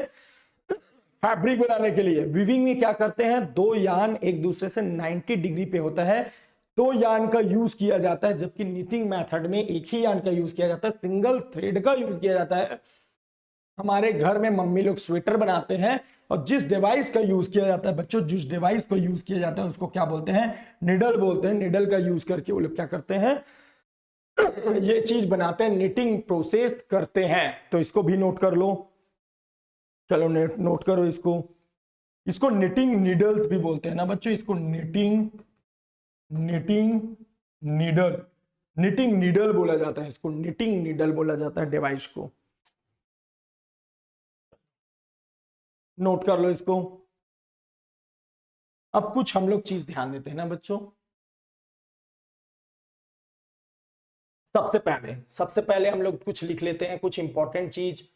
फैब्रिक बनाने के लिए। वीविंग में क्या करते हैं, 2 यान एक दूसरे से 90 डिग्री पे होता है, 2 यान का यूज किया जाता है, जबकि निटिंग मेथड में एक ही यान का यूज किया जाता है, सिंगल थ्रेड का यूज किया जाता है। हमारे घर में मम्मी लोग स्वेटर बनाते हैं, और जिस डिवाइस का यूज किया जाता है बच्चों, जिस डिवाइस को यूज किया जाता है उसको क्या बोलते हैं, निडल बोलते हैं। निडल का यूज करके वो लोग क्या करते हैं, ये चीज बनाते हैं, निटिंग प्रोसेस करते हैं। तो इसको भी नोट कर लो, चलो नोट करो इसको निटिंग नीडल्स भी बोलते हैं ना बच्चों, इसको निटिंग नीडल बोला जाता है, इसको निटिंग नीडल बोला जाता है डिवाइस को, नोट कर लो इसको। अब कुछ हम लोग चीज ध्यान देते हैं ना बच्चों, सबसे पहले हम लोग कुछ लिख लेते हैं, कुछ इंपॉर्टेंट चीज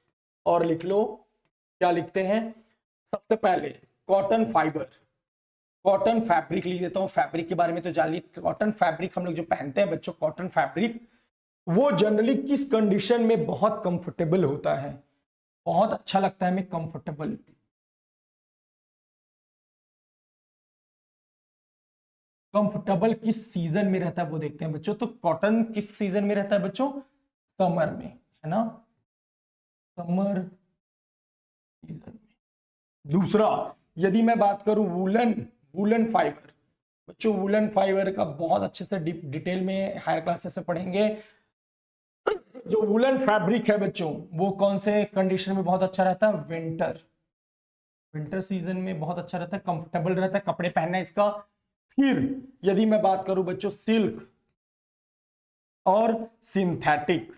और लिख लो। क्या लिखते हैं, सबसे पहले कॉटन फैब्रिक लिख देता हूं। फैब्रिक के बारे में तो जान ली, कॉटन फैब्रिक हम लोग जो पहनते हैं बच्चों, कॉटन फैब्रिक वो जनरली किस कंडीशन में बहुत कंफर्टेबल होता है, बहुत अच्छा लगता है हमें, कंफर्टेबल किस सीजन में रहता है वो देखते हैं बच्चों। तो कॉटन किस सीजन में रहता है बच्चों, समर में, है ना, समर सीजन में। दूसरा, यदि मैं बात करूं वूलन फाइबर, बच्चों वूलन फाइबर का बहुत अच्छे से डिटेल में हायर क्लासेस में पढ़ेंगे। जो वूलन फैब्रिक है बच्चों, वो कौन से कंडीशन में बहुत अच्छा रहता है, विंटर सीजन में बहुत अच्छा रहता है, कंफर्टेबल रहता है कपड़े पहनना इसका। फिर यदि मैं बात करूं बच्चों सिल्क और सिंथेटिक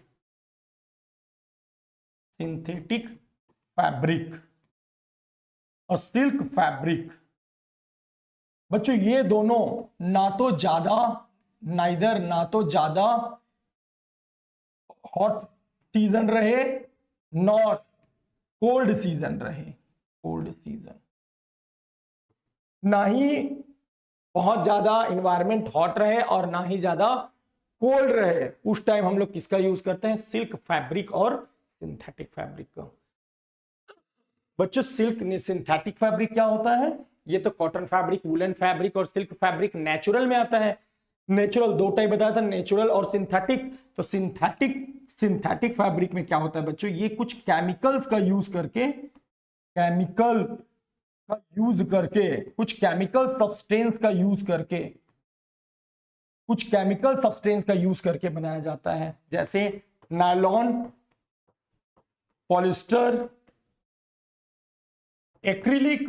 फैब्रिक और सिल्क फैब्रिक, बच्चों ये दोनों ना तो ज्यादा हॉट सीजन रहे, नॉट कोल्ड सीजन ना ही बहुत ज्यादा इन्वायरमेंट हॉट रहे और ना ही ज्यादा कोल्ड रहे। उस टाइम हम लोग किसका यूज करते हैं, सिल्क फैब्रिक और सिंथेटिक फैब्रिक का। बच्चों सिंथेटिक फैब्रिक क्या होता है, ये तो कॉटन फैब्रिक, वुलन फैब्रिक और सिल्क फैब्रिक नेचुरल में आता है। नेचुरल 2 टाइप बताया था, नेचुरल और सिंथेटिक। तो सिंथेटिक फैब्रिक में क्या होता है बच्चों, ये कुछ केमिकल्स का यूज करके, का यूज करके, कुछ केमिकल सब्सटेंस का यूज करके, कुछ केमिकल सब्सटेंस का यूज करके बनाया जाता है, जैसे नायलॉन, पॉलिस्टर, एक्रिलिक।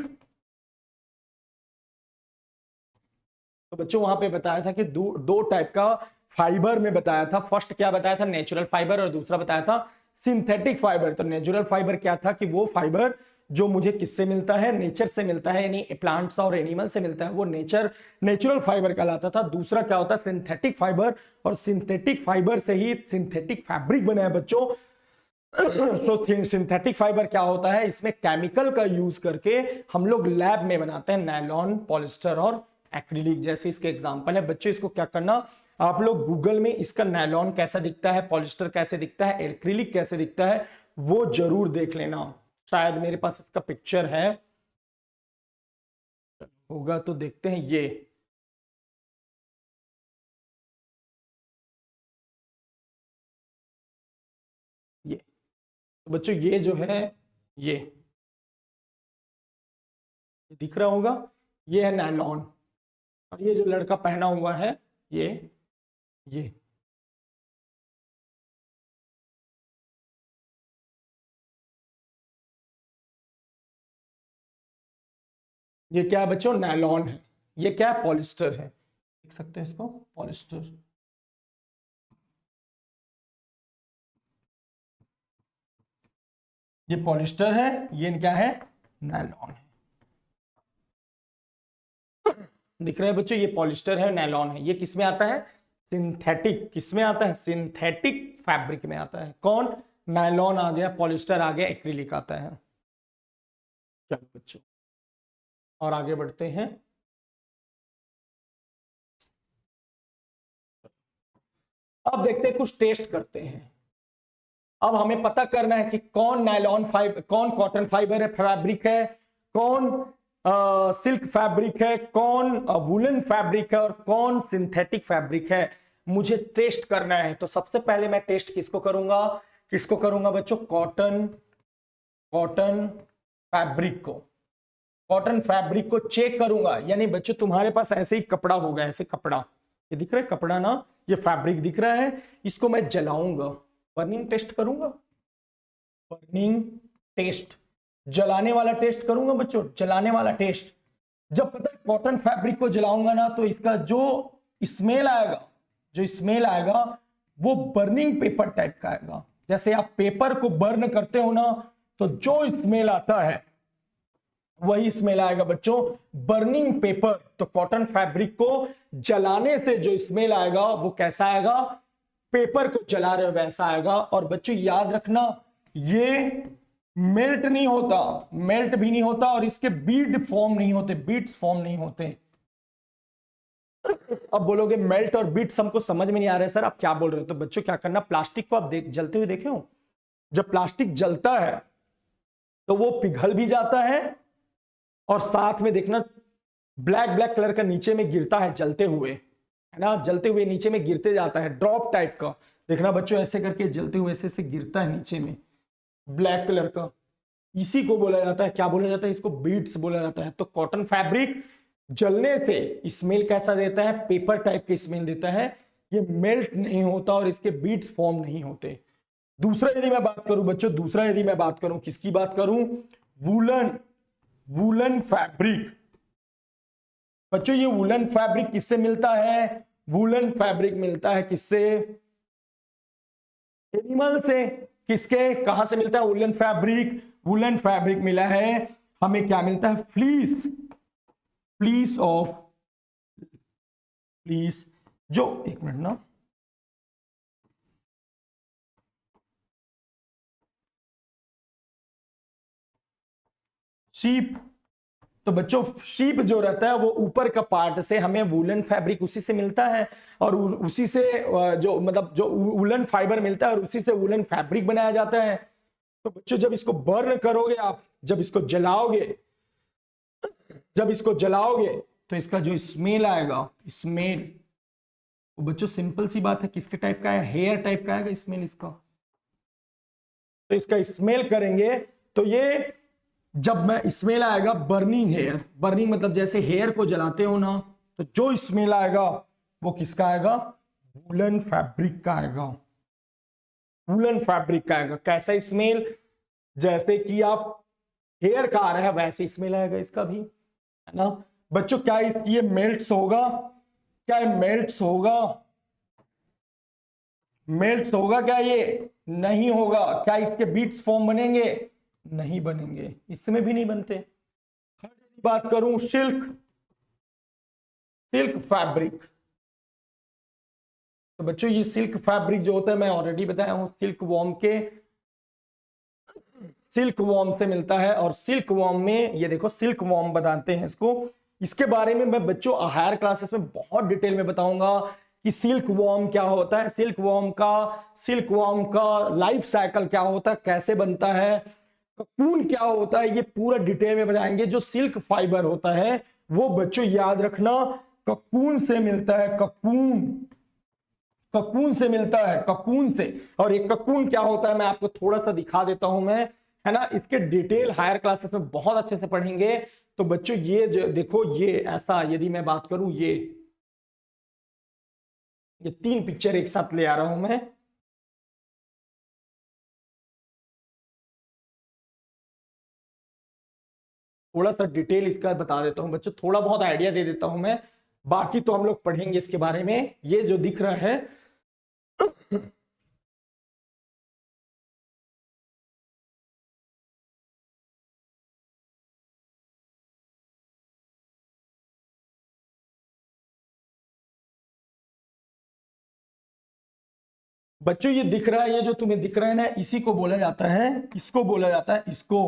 तो बच्चों वहां पे बताया था कि दो टाइप का फाइबर में बताया था। फर्स्ट क्या बताया था, नेचुरल फाइबर, और दूसरा बताया था सिंथेटिक फाइबर। तो नेचुरल फाइबर क्या था कि वो फाइबर जो मुझे किससे मिलता है, नेचर से मिलता है, यानी प्लांट्स और एनिमल से मिलता है, वो नेचुरल फाइबर कहलाता था। दूसरा क्या होता है, सिंथेटिक फाइबर, और सिंथेटिक फाइबर से ही सिंथेटिक फैब्रिक बना है बच्चों। तो सिंथेटिक फाइबर क्या होता है, इसमें केमिकल का यूज करके हम लोग लैब में बनाते हैं नायलॉन, पॉलिस्टर और एक्रिलिक, जैसे इसके एग्जांपल है बच्चों। इसको क्या करना, आप लोग गूगल में इसका नायलॉन कैसा दिखता है, पॉलिस्टर कैसे दिखता है, एक्रिलिक कैसे दिखता है, वो जरूर देख लेना। शायद मेरे पास इसका पिक्चर है, होगा तो देखते हैं। ये तो बच्चों ये जो है, ये दिख रहा होगा, ये है नायलॉन। और ये जो लड़का पहना हुआ है, ये ये ये क्या है बच्चों, नायलॉन है। ये क्या है, पॉलिस्टर है। देख सकते हैं इसको, पॉलिस्टर। ये पॉलिस्टर है, ये क्या है, नायलॉन है। दिख रहा है बच्चों, ये पॉलिस्टर है, नायलॉन है। ये किस में आता है, सिंथेटिक। किस में आता है, सिंथेटिक फैब्रिक में आता है। कौन, नायलॉन आ गया, पॉलिस्टर आ गया, एक्रिलिक आता है। चलो बच्चों और आगे बढ़ते हैं। अब देखते हैं, कुछ टेस्ट करते हैं। अब हमें पता करना है कि कौन नायलॉन फाइबर, कौन कॉटन फाइबर है, फैब्रिक है, कौन सिल्क फैब्रिक है, कौन वुलन फैब्रिक है, और कौन सिंथेटिक फैब्रिक है। मुझे टेस्ट करना है। तो सबसे पहले मैं टेस्ट किसको करूंगा, किसको करूंगा बच्चों, कॉटन, कॉटन फैब्रिक को, कॉटन फैब्रिक को चेक करूंगा। यानी बच्चों तुम्हारे पास ऐसे ही कपड़ा होगा, ऐसे कपड़ा, ये दिख रहा है कपड़ा ना, ये फैब्रिक दिख रहा है, इसको मैं जलाऊंगा, बर्निंग टेस्ट करूंगा, बर्निंग टेस्ट, जलाने वाला टेस्ट करूंगा बच्चों, जलाने वाला टेस्ट। जब पता है कॉटन फैब्रिक को जलाऊंगा ना, तो इसका जो स्मेल आएगा, जो स्मेल आएगा वो बर्निंग पेपर टाइप का आएगा। जैसे आप पेपर को बर्न करते हो ना, तो जो स्मेल आता है वही स्मेल आएगा बच्चों, बर्निंग पेपर। तो कॉटन फैब्रिक को जलाने से जो स्मेल आएगा वो कैसा आएगा, पेपर को जला रहे हो वैसा आएगा। और बच्चों याद रखना, ये मेल्ट नहीं होता, मेल्ट भी नहीं होता, और इसके बीड फॉर्म नहीं होते, बीट्स फॉर्म नहीं होते। अब बोलोगे मेल्ट और बीट्स हमको समझ में नहीं आ रहे सर, आप क्या बोल रहे हो। तो बच्चों क्या करना, प्लास्टिक को आप जलते हुए देखे हो, जब प्लास्टिक जलता है तो वो पिघल भी जाता है, और साथ में देखना ब्लैक ब्लैक कलर का नीचे में गिरता है जलते हुए, है ना, जलते हुए नीचे में गिरते जाता है, ड्रॉप टाइप का। देखना बच्चों ऐसे करके जलते हुए ऐसे से गिरता है नीचे में, ब्लैक कलर का। इसी को बोला जाता है, क्या बोला जाता है, इसको बीट्स बोला जाता है। तो कॉटन फैब्रिक जलने से स्मेल कैसा देता है, पेपर टाइप की स्मेल देता है। ये मेल्ट नहीं होता और इसके बीट्स फॉर्म नहीं होते। दूसरा यदि मैं बात करूं बच्चों, दूसरा यदि मैं बात करूं, किसकी बात करूं, वूलन, वूलन फैब्रिक। बच्चों ये वूलन फैब्रिक किससे मिलता है, वूलन फैब्रिक मिलता है किससे, एनिमल से। किसके, कहां से मिलता है वूलन फैब्रिक, वूलन फैब्रिक मिला है हमें, क्या मिलता है, फ्लीस, फ्लीस ऑफ, फ्लीस, जो, एक मिनट ना, शीप। तो बच्चों शीप जो रहता है वो ऊपर का पार्ट से हमें वूलन फैब्रिक उसी से मिलता है, और उसी से जो मतलब जो वूलन फाइबर मिलता है, और उसी से वूलन फैब्रिक बनाया जाता है। तो बच्चों जब इसको बर्न करोगे आप, जब इसको जलाओगे, जब इसको जलाओगे तो इसका जो स्मेल आएगा, स्मेल, वो बच्चों सिंपल सी बात है, किसके टाइप का है, हेयर टाइप का आएगा स्मेल इसका। तो इसका स्मेल करेंगे तो ये जब मैं स्मेल आएगा बर्निंग हेयर, बर्निंग मतलब जैसे हेयर को जलाते हो ना, तो जो स्मेल आएगा वो किसका आएगा? वूलन फैब्रिक का आएगा, वूलन फैब्रिक का आएगा। कैसा स्मेल? जैसे कि आप हेयर का आ रहा है वैसे स्मेल आएगा इसका भी, है ना बच्चों। क्या ये मेल्ट्स होगा? क्या मेल्ट्स होगा? मेल्ट्स होगा क्या? ये नहीं होगा। क्या इसके बीट्स फॉर्म बनेंगे? नहीं बनेंगे, इसमें भी नहीं बनते। बात करूं सिल्क, सिल्क फैब्रिक, तो बच्चों ये सिल्क फैब्रिक जो होता है मैं ऑलरेडी बताया हूं, सिल्क वॉर्म के, सिल्क वॉर्म से मिलता है। और सिल्क वॉर्म में ये देखो सिल्क वॉर्म बताते हैं इसको, इसके बारे में मैं बच्चों हायर क्लासेस में बहुत डिटेल में बताऊंगा कि सिल्क वॉर्म क्या होता है, सिल्क वॉर्म का लाइफ साइकिल क्या होता है, कैसे बनता है, ककून क्या होता है, ये पूरा डिटेल में बताएंगे। जो सिल्क फाइबर होता है वो बच्चों याद रखना ककून से मिलता है, ककून, ककून से मिलता है, ककून से। और एक ककून क्या होता है मैं आपको थोड़ा सा दिखा देता हूं मैं, है ना, इसके डिटेल हायर क्लासेस में बहुत अच्छे से पढ़ेंगे। तो बच्चों ये जो देखो ये ऐसा, यदि मैं बात करूं ये तीन पिक्चर एक साथ ले आ रहा हूं मैं, थोड़ा सा डिटेल इसका बता देता हूं बच्चों, थोड़ा बहुत आइडिया दे देता हूं मैं, बाकी तो हम लोग पढ़ेंगे इसके बारे में। ये जो दिख रहा है बच्चों, ये दिख रहा है, ये जो तुम्हें दिख रहा है ना, इसी को बोला जाता है, इसको बोला जाता है, इसको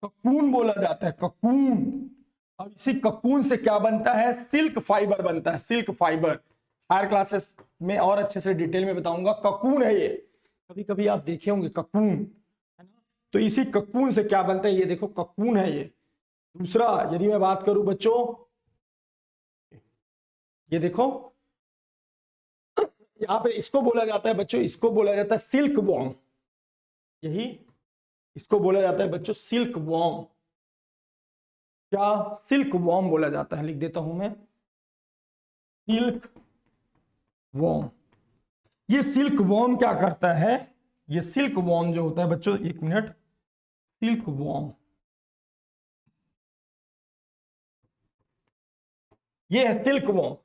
ककून बोला जाता है, ककून। अब इसी ककून से क्या बनता है? सिल्क फाइबर बनता है, सिल्क फाइबर। हायर क्लासेस में और अच्छे से डिटेल में बताऊंगा। ककून है ये, कभी कभी आप देखे होंगे ककून, है ना। तो इसी ककून से क्या बनता है? ये देखो ककून है ये। दूसरा यदि मैं बात करूं बच्चों, ये देखो यहाँ पे इसको बोला जाता है बच्चों, इसको बोला जाता है सिल्क वॉर्म, यही इसको बोला जाता है बच्चों सिल्क वॉर्म। क्या? सिल्क वॉर्म बोला जाता है, लिख देता हूं मैं, सिल्क वॉर्म। ये सिल्क वॉर्म क्या करता है? ये सिल्क वॉर्म जो होता है बच्चों, एक मिनट, सिल्क वॉर्म ये है सिल्क वॉर्म।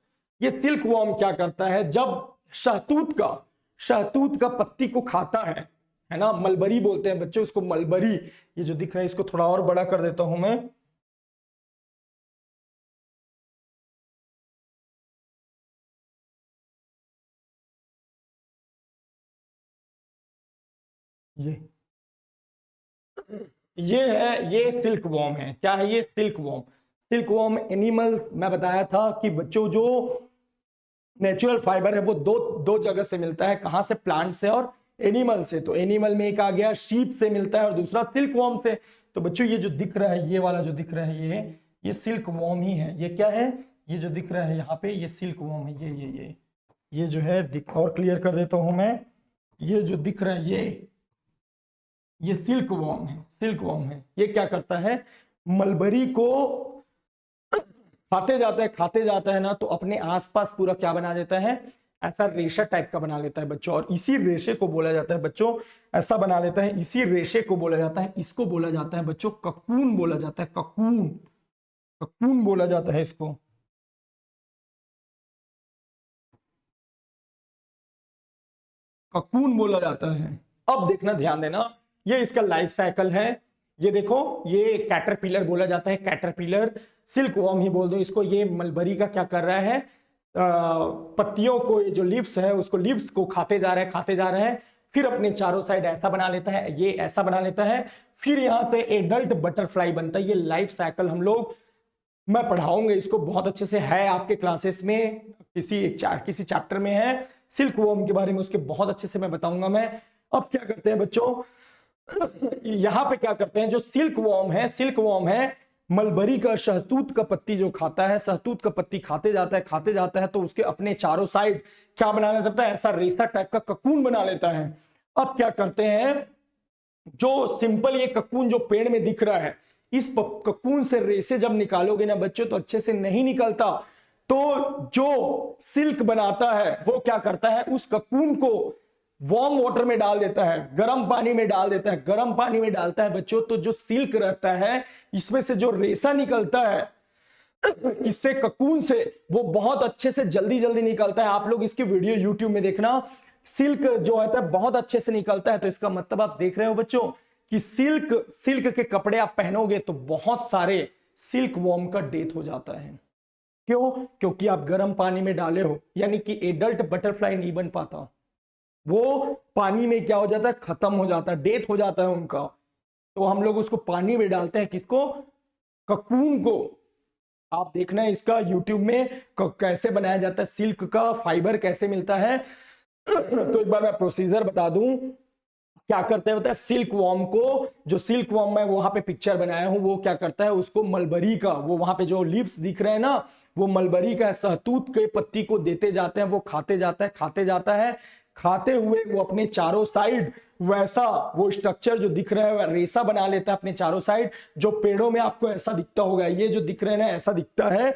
ये सिल्क वॉर्म क्या करता है? जब शहतूत का पत्ती को खाता है ना, मलबरी बोलते हैं बच्चों इसको, मलबरी। ये जो दिख रहा है इसको थोड़ा और बड़ा कर देता हूं मैं, ये सिल्क वॉर्म है। क्या है ये? Silk worm. Silk worm animal, मैं बताया था कि बच्चों जो नेचुरल फाइबर है वो दो दो जगह से मिलता है, कहां से? प्लांट से और एनिमल से। तो एनिमल में एक आ गया शीप से मिलता है और दूसरा सिल्क वॉर्म से। तो बच्चों ये जो दिख रहा है, ये वाला जो दिख रहा है, ये सिल्क वॉर्म ही है। ये क्या है? ये जो दिख रहा है यहाँ पे, ये सिल्क वॉर्म है। ये जो है दिख, और क्लियर कर देता हूं मैं, ये जो दिख रहा है ये सिल्क वॉर्म है, सिल्क वॉर्म है। ये क्या करता है? मलबरी को खाते जाता है ना, तो अपने आसपास पूरा क्या बना देता है? ऐसा रेशा टाइप का बना लेता है बच्चों। और इसी रेशे को बोला जाता है बच्चों, ऐसा बना लेता है, इसी रेशे को बोला जाता है, इसको बोला जाता है बच्चों ककून बोला जाता है, ककून, ककून बोला जाता है इसको। ककून बोला जाता है। अब देखना, ध्यान देना, ये इसका लाइफ साइकिल है। ये देखो, ये कैटरपिलर बोला जाता है, कैटरपिलर, सिल्क वॉर्म ही बोल दो इसको। ये मलबरी का क्या कर रहा है? पत्तियों को, ये जो लीव्स है उसको, लीव्स को खाते जा रहा है, खाते जा रहा है, फिर अपने चारों साइड ऐसा बना लेता है, ये ऐसा बना लेता है, फिर यहां से एडल्ट बटरफ्लाई बनता है। ये लाइफ साइकिल हम लोग, मैं पढ़ाऊंगा इसको बहुत अच्छे से, है आपके क्लासेस में, किसी चैप्टर में है सिल्क वॉर्म के बारे में, उसके बहुत अच्छे से मैं बताऊंगा मैं। अब क्या करते हैं बच्चों, यहां पे क्या करते हैं, जो सिल्क वॉर्म है, मलबरी का शहतूत का पत्ती जो खाता है, शहतूत का पत्ती खाते जाता है, तो उसके अपने चारों साइड क्या बनाना करता है? ऐसा रेशा टाइप का ककून बना लेता है। अब क्या करते हैं, जो सिंपल ये ककून जो पेड़ में दिख रहा है, इस ककून से रेसे जब निकालोगे ना बच्चों तो अच्छे से नहीं निकलता। तो जो सिल्क बनाता है वो क्या करता है, उस ककून को वार्म वाटर में डाल देता है, गर्म पानी में डाल देता है, गर्म पानी में डालता है बच्चों। तो जो सिल्क रहता है इसमें से जो रेशा निकलता है इससे ककून से, वो बहुत अच्छे से जल्दी जल्दी निकलता है। आप लोग इसकी वीडियो यूट्यूब में देखना, सिल्क जो होता है बहुत अच्छे से निकलता है। तो इसका मतलब आप देख रहे हो बच्चों कि सिल्क के कपड़े आप पहनोगे तो बहुत सारे सिल्क वॉर्म का डेथ हो जाता है। क्यों? क्योंकि आप गर्म पानी में डाले हो, यानी कि एडल्ट बटरफ्लाई नहीं बन पाता, वो पानी में क्या हो जाता है, खत्म हो जाता है, डेथ हो जाता है उनका। तो हम लोग उसको पानी में डालते हैं, किसको, ककून को। आप देखना है इसका यूट्यूब में कैसे बनाया जाता है, सिल्क का फाइबर कैसे मिलता है। तो एक बार मैं प्रोसीजर बता दूं, क्या करते हैं, बताया सिल्क वॉर्म को, जो सिल्क वॉर्म मैं वहां पे पिक्चर बनाया हूं, वो क्या करता है, उसको मलबरी का, वो वहां पे जो लीव्स दिख रहे हैं ना, वो मलबरी का सहतूत के पत्ती को देते जाते हैं, वो खाते जाता है, खाते जाता है, खाते हुए वो अपने चारों साइड वैसा वो स्ट्रक्चर जो दिख रहा है रेसा बना लेता है अपने चारों साइड। जो पेड़ों में आपको ऐसा दिखता होगा, ये जो दिख रहे हैं ना ऐसा दिखता है।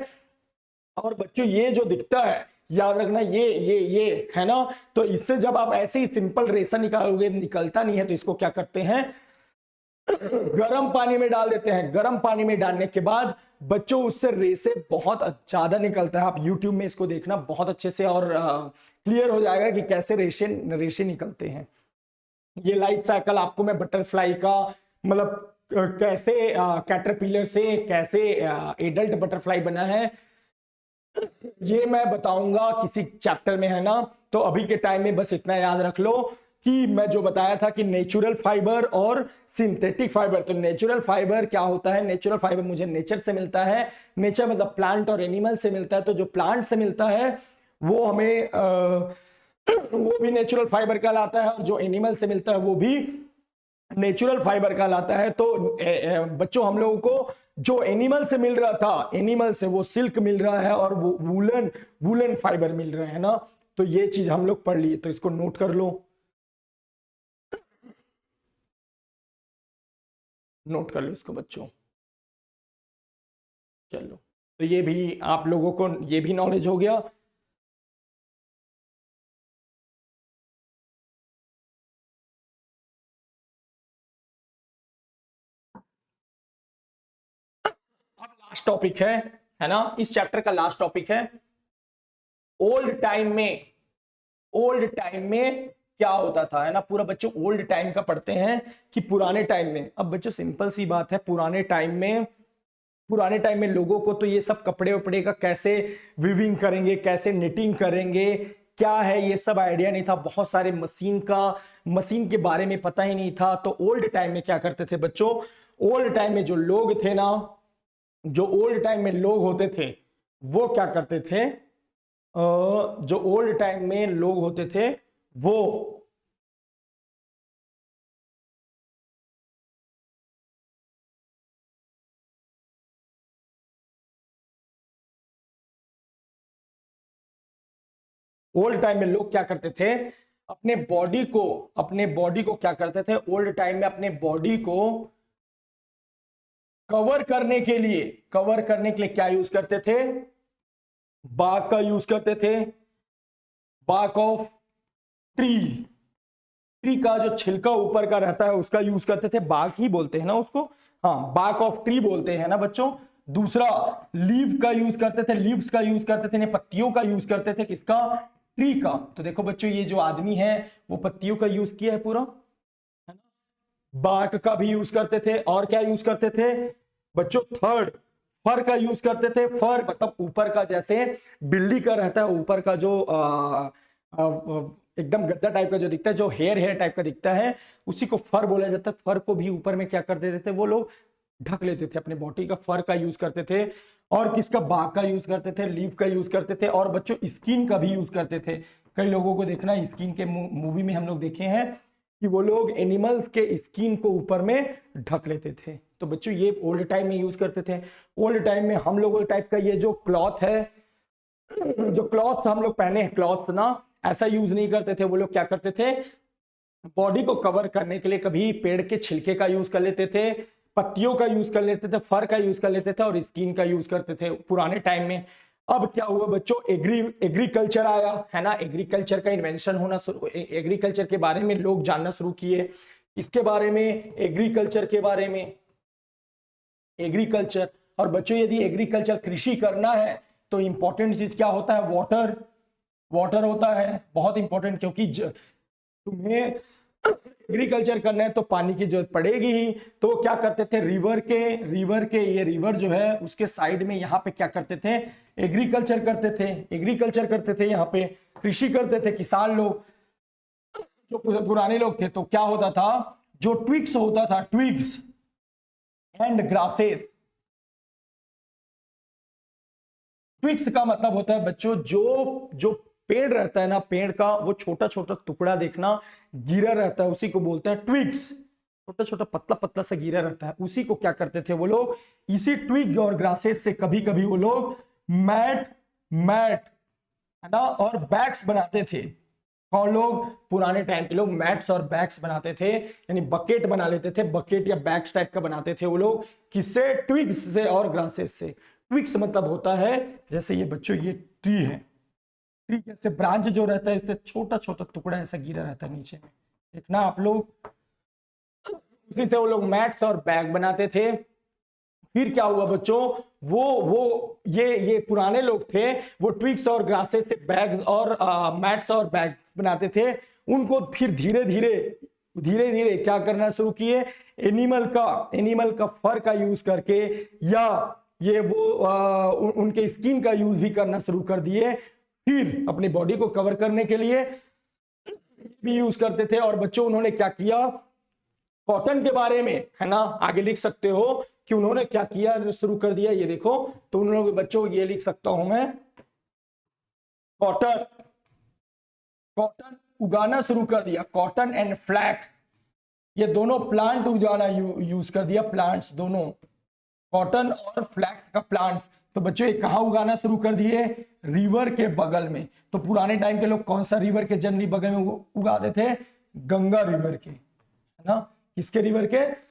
और बच्चों ये जो दिखता है याद रखना, ये है ना। तो इससे जब आप ऐसे ही सिंपल रेसा निकालोगे, निकलता नहीं है, तो इसको क्या करते हैं, गर्म पानी में डाल देते हैं। गर्म पानी में डालने के बाद बच्चों उससे रेसे बहुत ज्यादा निकलता है। आप YouTube में इसको देखना बहुत अच्छे से, और क्लियर हो जाएगा कि कैसे रेशे निकलते हैं। ये लाइफ साइकिल आपको मैं बटरफ्लाई का, मतलब कैसे कैटरपिलर से कैसे एडल्ट बटरफ्लाई बना है, ये मैं बताऊंगा किसी चैप्टर में, है ना। तो अभी के टाइम में बस इतना याद रख लो कि मैं जो बताया था कि नेचुरल फाइबर और सिंथेटिक फाइबर। तो नेचुरल फाइबर क्या होता है, नेचुरल फाइबर मुझे नेचर से मिलता है, नेचर मतलब प्लांट और एनिमल से मिलता है। तो जो प्लांट से मिलता है वो हमें वो भी नेचुरल फाइबर कहलाता है, और जो एनिमल से मिलता है वो भी नेचुरल फाइबर कहलाता है। तो बच्चों हम लोगों को जो एनिमल से मिल रहा था, एनिमल से वो सिल्क मिल रहा है, और वो वूलन फाइबर मिल रहा है ना। तो ये चीज हम लोग पढ़ लिए, तो इसको नोट कर लो, नोट कर लो इसको बच्चों। चलो, तो ये भी आप लोगों को ये भी नॉलेज हो गया। अब लास्ट टॉपिक है ना, इस चैप्टर का लास्ट टॉपिक है ओल्ड टाइम में। ओल्ड टाइम में क्या होता था, है ना। पूरा बच्चों ओल्ड टाइम का पढ़ते हैं कि पुराने टाइम में। अब बच्चों सिंपल सी बात है, पुराने टाइम में लोगों को तो ये सब कपड़े वपड़े का कैसे वीविंग करेंगे, कैसे निटिंग करेंगे, क्या है ये सब आइडिया नहीं था। बहुत सारे मशीन के बारे में पता ही नहीं था। तो ओल्ड टाइम में क्या करते थे बच्चों, ओल्ड टाइम में जो लोग थे ना, जो ओल्ड टाइम में लोग होते थे वो क्या करते थे, जो ओल्ड टाइम में लोग होते थे वो ओल्ड टाइम में लोग क्या करते थे, अपने बॉडी को क्या करते थे, ओल्ड टाइम में अपने बॉडी को कवर करने के लिए क्या यूज करते थे, बाग का यूज करते थे, बाग ऑफ ट्री का जो छिलका ऊपर का रहता है उसका यूज करते थे, बाग ही बोलते हैं ना उसको, हाँ बाग ऑफ ट्री बोलते हैं ना बच्चों। दूसरा लीव का यूज करते थे, लीव्स का यूज करते थे, पत्तियों का यूज करते थे, किसका, ट्री का। तो देखो बच्चों ये जो आदमी है वो पत्तियों का यूज किया है पूरा, बाग का भी यूज करते थे, और क्या यूज करते थे बच्चों, थर्ड फर का यूज करते थे। फर मतलब ऊपर का, जैसे बिल्ली का रहता है ऊपर का जो एकदम गद्दा टाइप का जो दिखता है, जो हेयर टाइप का दिखता है, उसी को फर बोला जाता है। फर को भी ऊपर में क्या कर देते थे वो लोग, ढक लेते थे अपने बॉडी का, फर का यूज करते थे। और किसका, बाग का यूज करते थे, लीफ का यूज करते थे, और बच्चों स्किन का भी यूज करते थे। कई लोगों को देखना, स्किन के मूवी में हम लोग देखे हैं कि वो लोग एनिमल्स के स्किन को ऊपर में ढक लेते थे। तो बच्चों ये ओल्ड टाइम में यूज करते थे। ओल्ड टाइम में हम लोगों टाइप का ये जो क्लॉथ है, जो क्लॉथ हम लोग पहने हैं, क्लॉथ ना ऐसा यूज नहीं करते थे। वो लोग क्या करते थे, बॉडी को कवर करने के लिए कभी पेड़ के छिलके का यूज कर लेते थे, पत्तियों का यूज कर लेते थे, फर का यूज कर लेते थे और स्किन का यूज करते थे पुराने टाइम में। अब क्या हुआ बच्चों, एग्रीकल्चर आया है ना, एग्रीकल्चर का इन्वेंशन होना शुरू, एग्रीकल्चर के बारे में लोग जानना शुरू किए। इसके बारे में, एग्रीकल्चर के बारे में, एग्रीकल्चर। और बच्चों यदि एग्रीकल्चर कृषि करना है तो इंपॉर्टेंट चीज क्या होता है, वाटर, वाटर होता है बहुत इंपॉर्टेंट, क्योंकि तुम्हें एग्रीकल्चर करना है तो पानी की जरूरत पड़ेगी ही। तो क्या करते थे, रिवर के ये रिवर जो है उसके साइड में यहाँ पे क्या करते थे, एग्रीकल्चर करते थे, एग्रीकल्चर करते थे, यहाँ पे कृषि करते थे किसान लोग, जो पुराने लोग थे। तो क्या होता था, जो ट्विग्स होता था, ट्विग्स एंड ग्रासेस, ट्विग्स का मतलब होता है बच्चों जो पेड़ रहता है ना, पेड़ का वो छोटा छोटा टुकड़ा देखना गिरा रहता है, उसी को बोलते हैं ट्विग्स। छोटा छोटा पतला पतला सा गिरा रहता है, उसी को क्या करते थे वो लोग, इसी ट्विग और ग्रासेस से कभी कभी वो लोग मैट है ना और बैग्स बनाते थे। कौन लोग, पुराने टाइम के लोग मैट्स और बैग्स बनाते थे, यानी बकेट बना लेते थे, बकेट या बैग्स टाइप का बनाते थे वो लोग, किससे, ट्विग्स से और ग्रासेस से। ट्विग्स मतलब होता है, जैसे ये बच्चों ये ट्री है, ट्री कैसे ब्रांच जो रहता है इससे छोटा छोटा टुकड़ा ऐसा गिरा रहता है नीचे में, देखना आप लोग, उसी से वो लोग मैट्स और बैग बनाते थे। फिर क्या हुआ बच्चों, वो ये पुराने लोग थे, वो ट्विग्स और ग्रासेस से बैग्स और मैट्स और बैग्स बनाते थे। उनको फिर धीरे धीरे क्या करना शुरू किए, एनिमल का फर का यूज करके, या ये वो उनके स्किन का यूज भी करना शुरू कर दिए। फिर अपनी बॉडी को कवर करने के लिए भी यूज करते थे। और बच्चों उन्होंने क्या किया, कॉटन के बारे में है ना, आगे लिख सकते हो कि उन्होंने क्या किया, शुरू कर दिया, ये देखो। तो उन लोगों बच्चों ये लिख सकता हूं मैं, कॉटन उगाना शुरू कर दिया, कॉटन एंड फ्लैक्स, ये दोनों प्लांट उगाना यूज कर दिया, प्लांट्स दोनों, कॉटन और फ्लैक्स का प्लांट्स। तो बच्चों ये कहाँ उगाना शुरू कर दिए, रिवर के बगल में। तो पुराने टाइम के लोग कौन सा रिवर के जनरली बगल में उगाते थे, गंगा रिवर के, है ना, किसके रिवर के,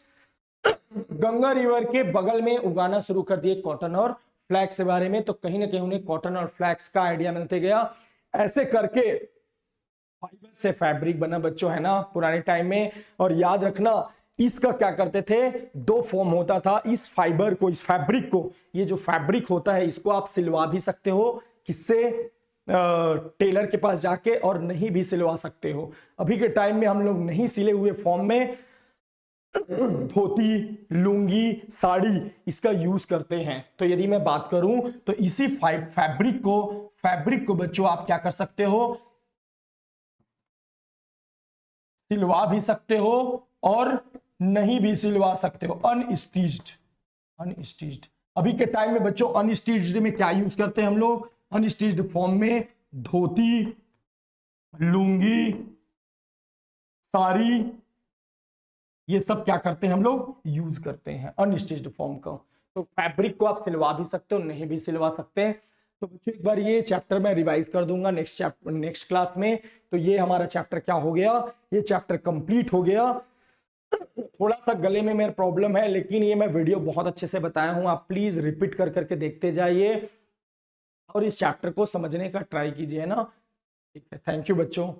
गंगा रिवर के बगल में उगाना शुरू कर दिए कॉटन और फ्लैक्स के बारे में। तो कहीं ना कहीं उन्हें कॉटन और फ्लैक्स का आइडिया मिलते गया। ऐसे करके फाइबर से फैब्रिक बना बच्चों, है ना, पुराने टाइम में। और याद रखना इसका क्या करते थे, दो फॉर्म होता था इस फाइबर को, इस फैब्रिक को, ये जो फैब्रिक होता है इसको आप सिलवा भी सकते हो, किससे, टेलर के पास जाके, और नहीं भी सिलवा सकते हो। अभी के टाइम में हम लोग नहीं सिले हुए फॉर्म में धोती, लुंगी, साड़ी इसका यूज करते हैं। तो यदि मैं बात करूं तो इसी फैब्रिक को बच्चों आप क्या कर सकते हो, सिलवा भी सकते हो और नहीं भी सिलवा सकते हो, अनस्टिच्ड। अभी के टाइम में बच्चों अनस्टिच्ड में क्या यूज करते हैं हम लोग, अनस्टिच्ड फॉर्म में धोती, लुंगी, साड़ी, ये सब क्या करते हैं हम लोग, यूज करते हैं अनस्टिच्ड फॉर्म का। तो फैब्रिक को आप सिलवा भी सकते हो, नहीं भी सिलवा सकते हैं। तो बच्चों एक बार ये चैप्टर मैं रिवाइज कर दूंगा नेक्स्ट क्लास में। तो ये हमारा चैप्टर क्या हो गया, ये चैप्टर कंप्लीट हो गया। थोड़ा सा गले में मेरा प्रॉब्लम है, लेकिन ये मैं वीडियो बहुत अच्छे से बताया हूं, आप प्लीज रिपीट कर करके देखते जाइए और इस चैप्टर को समझने का ट्राई कीजिए ना। ठीक है, थैंक यू बच्चों।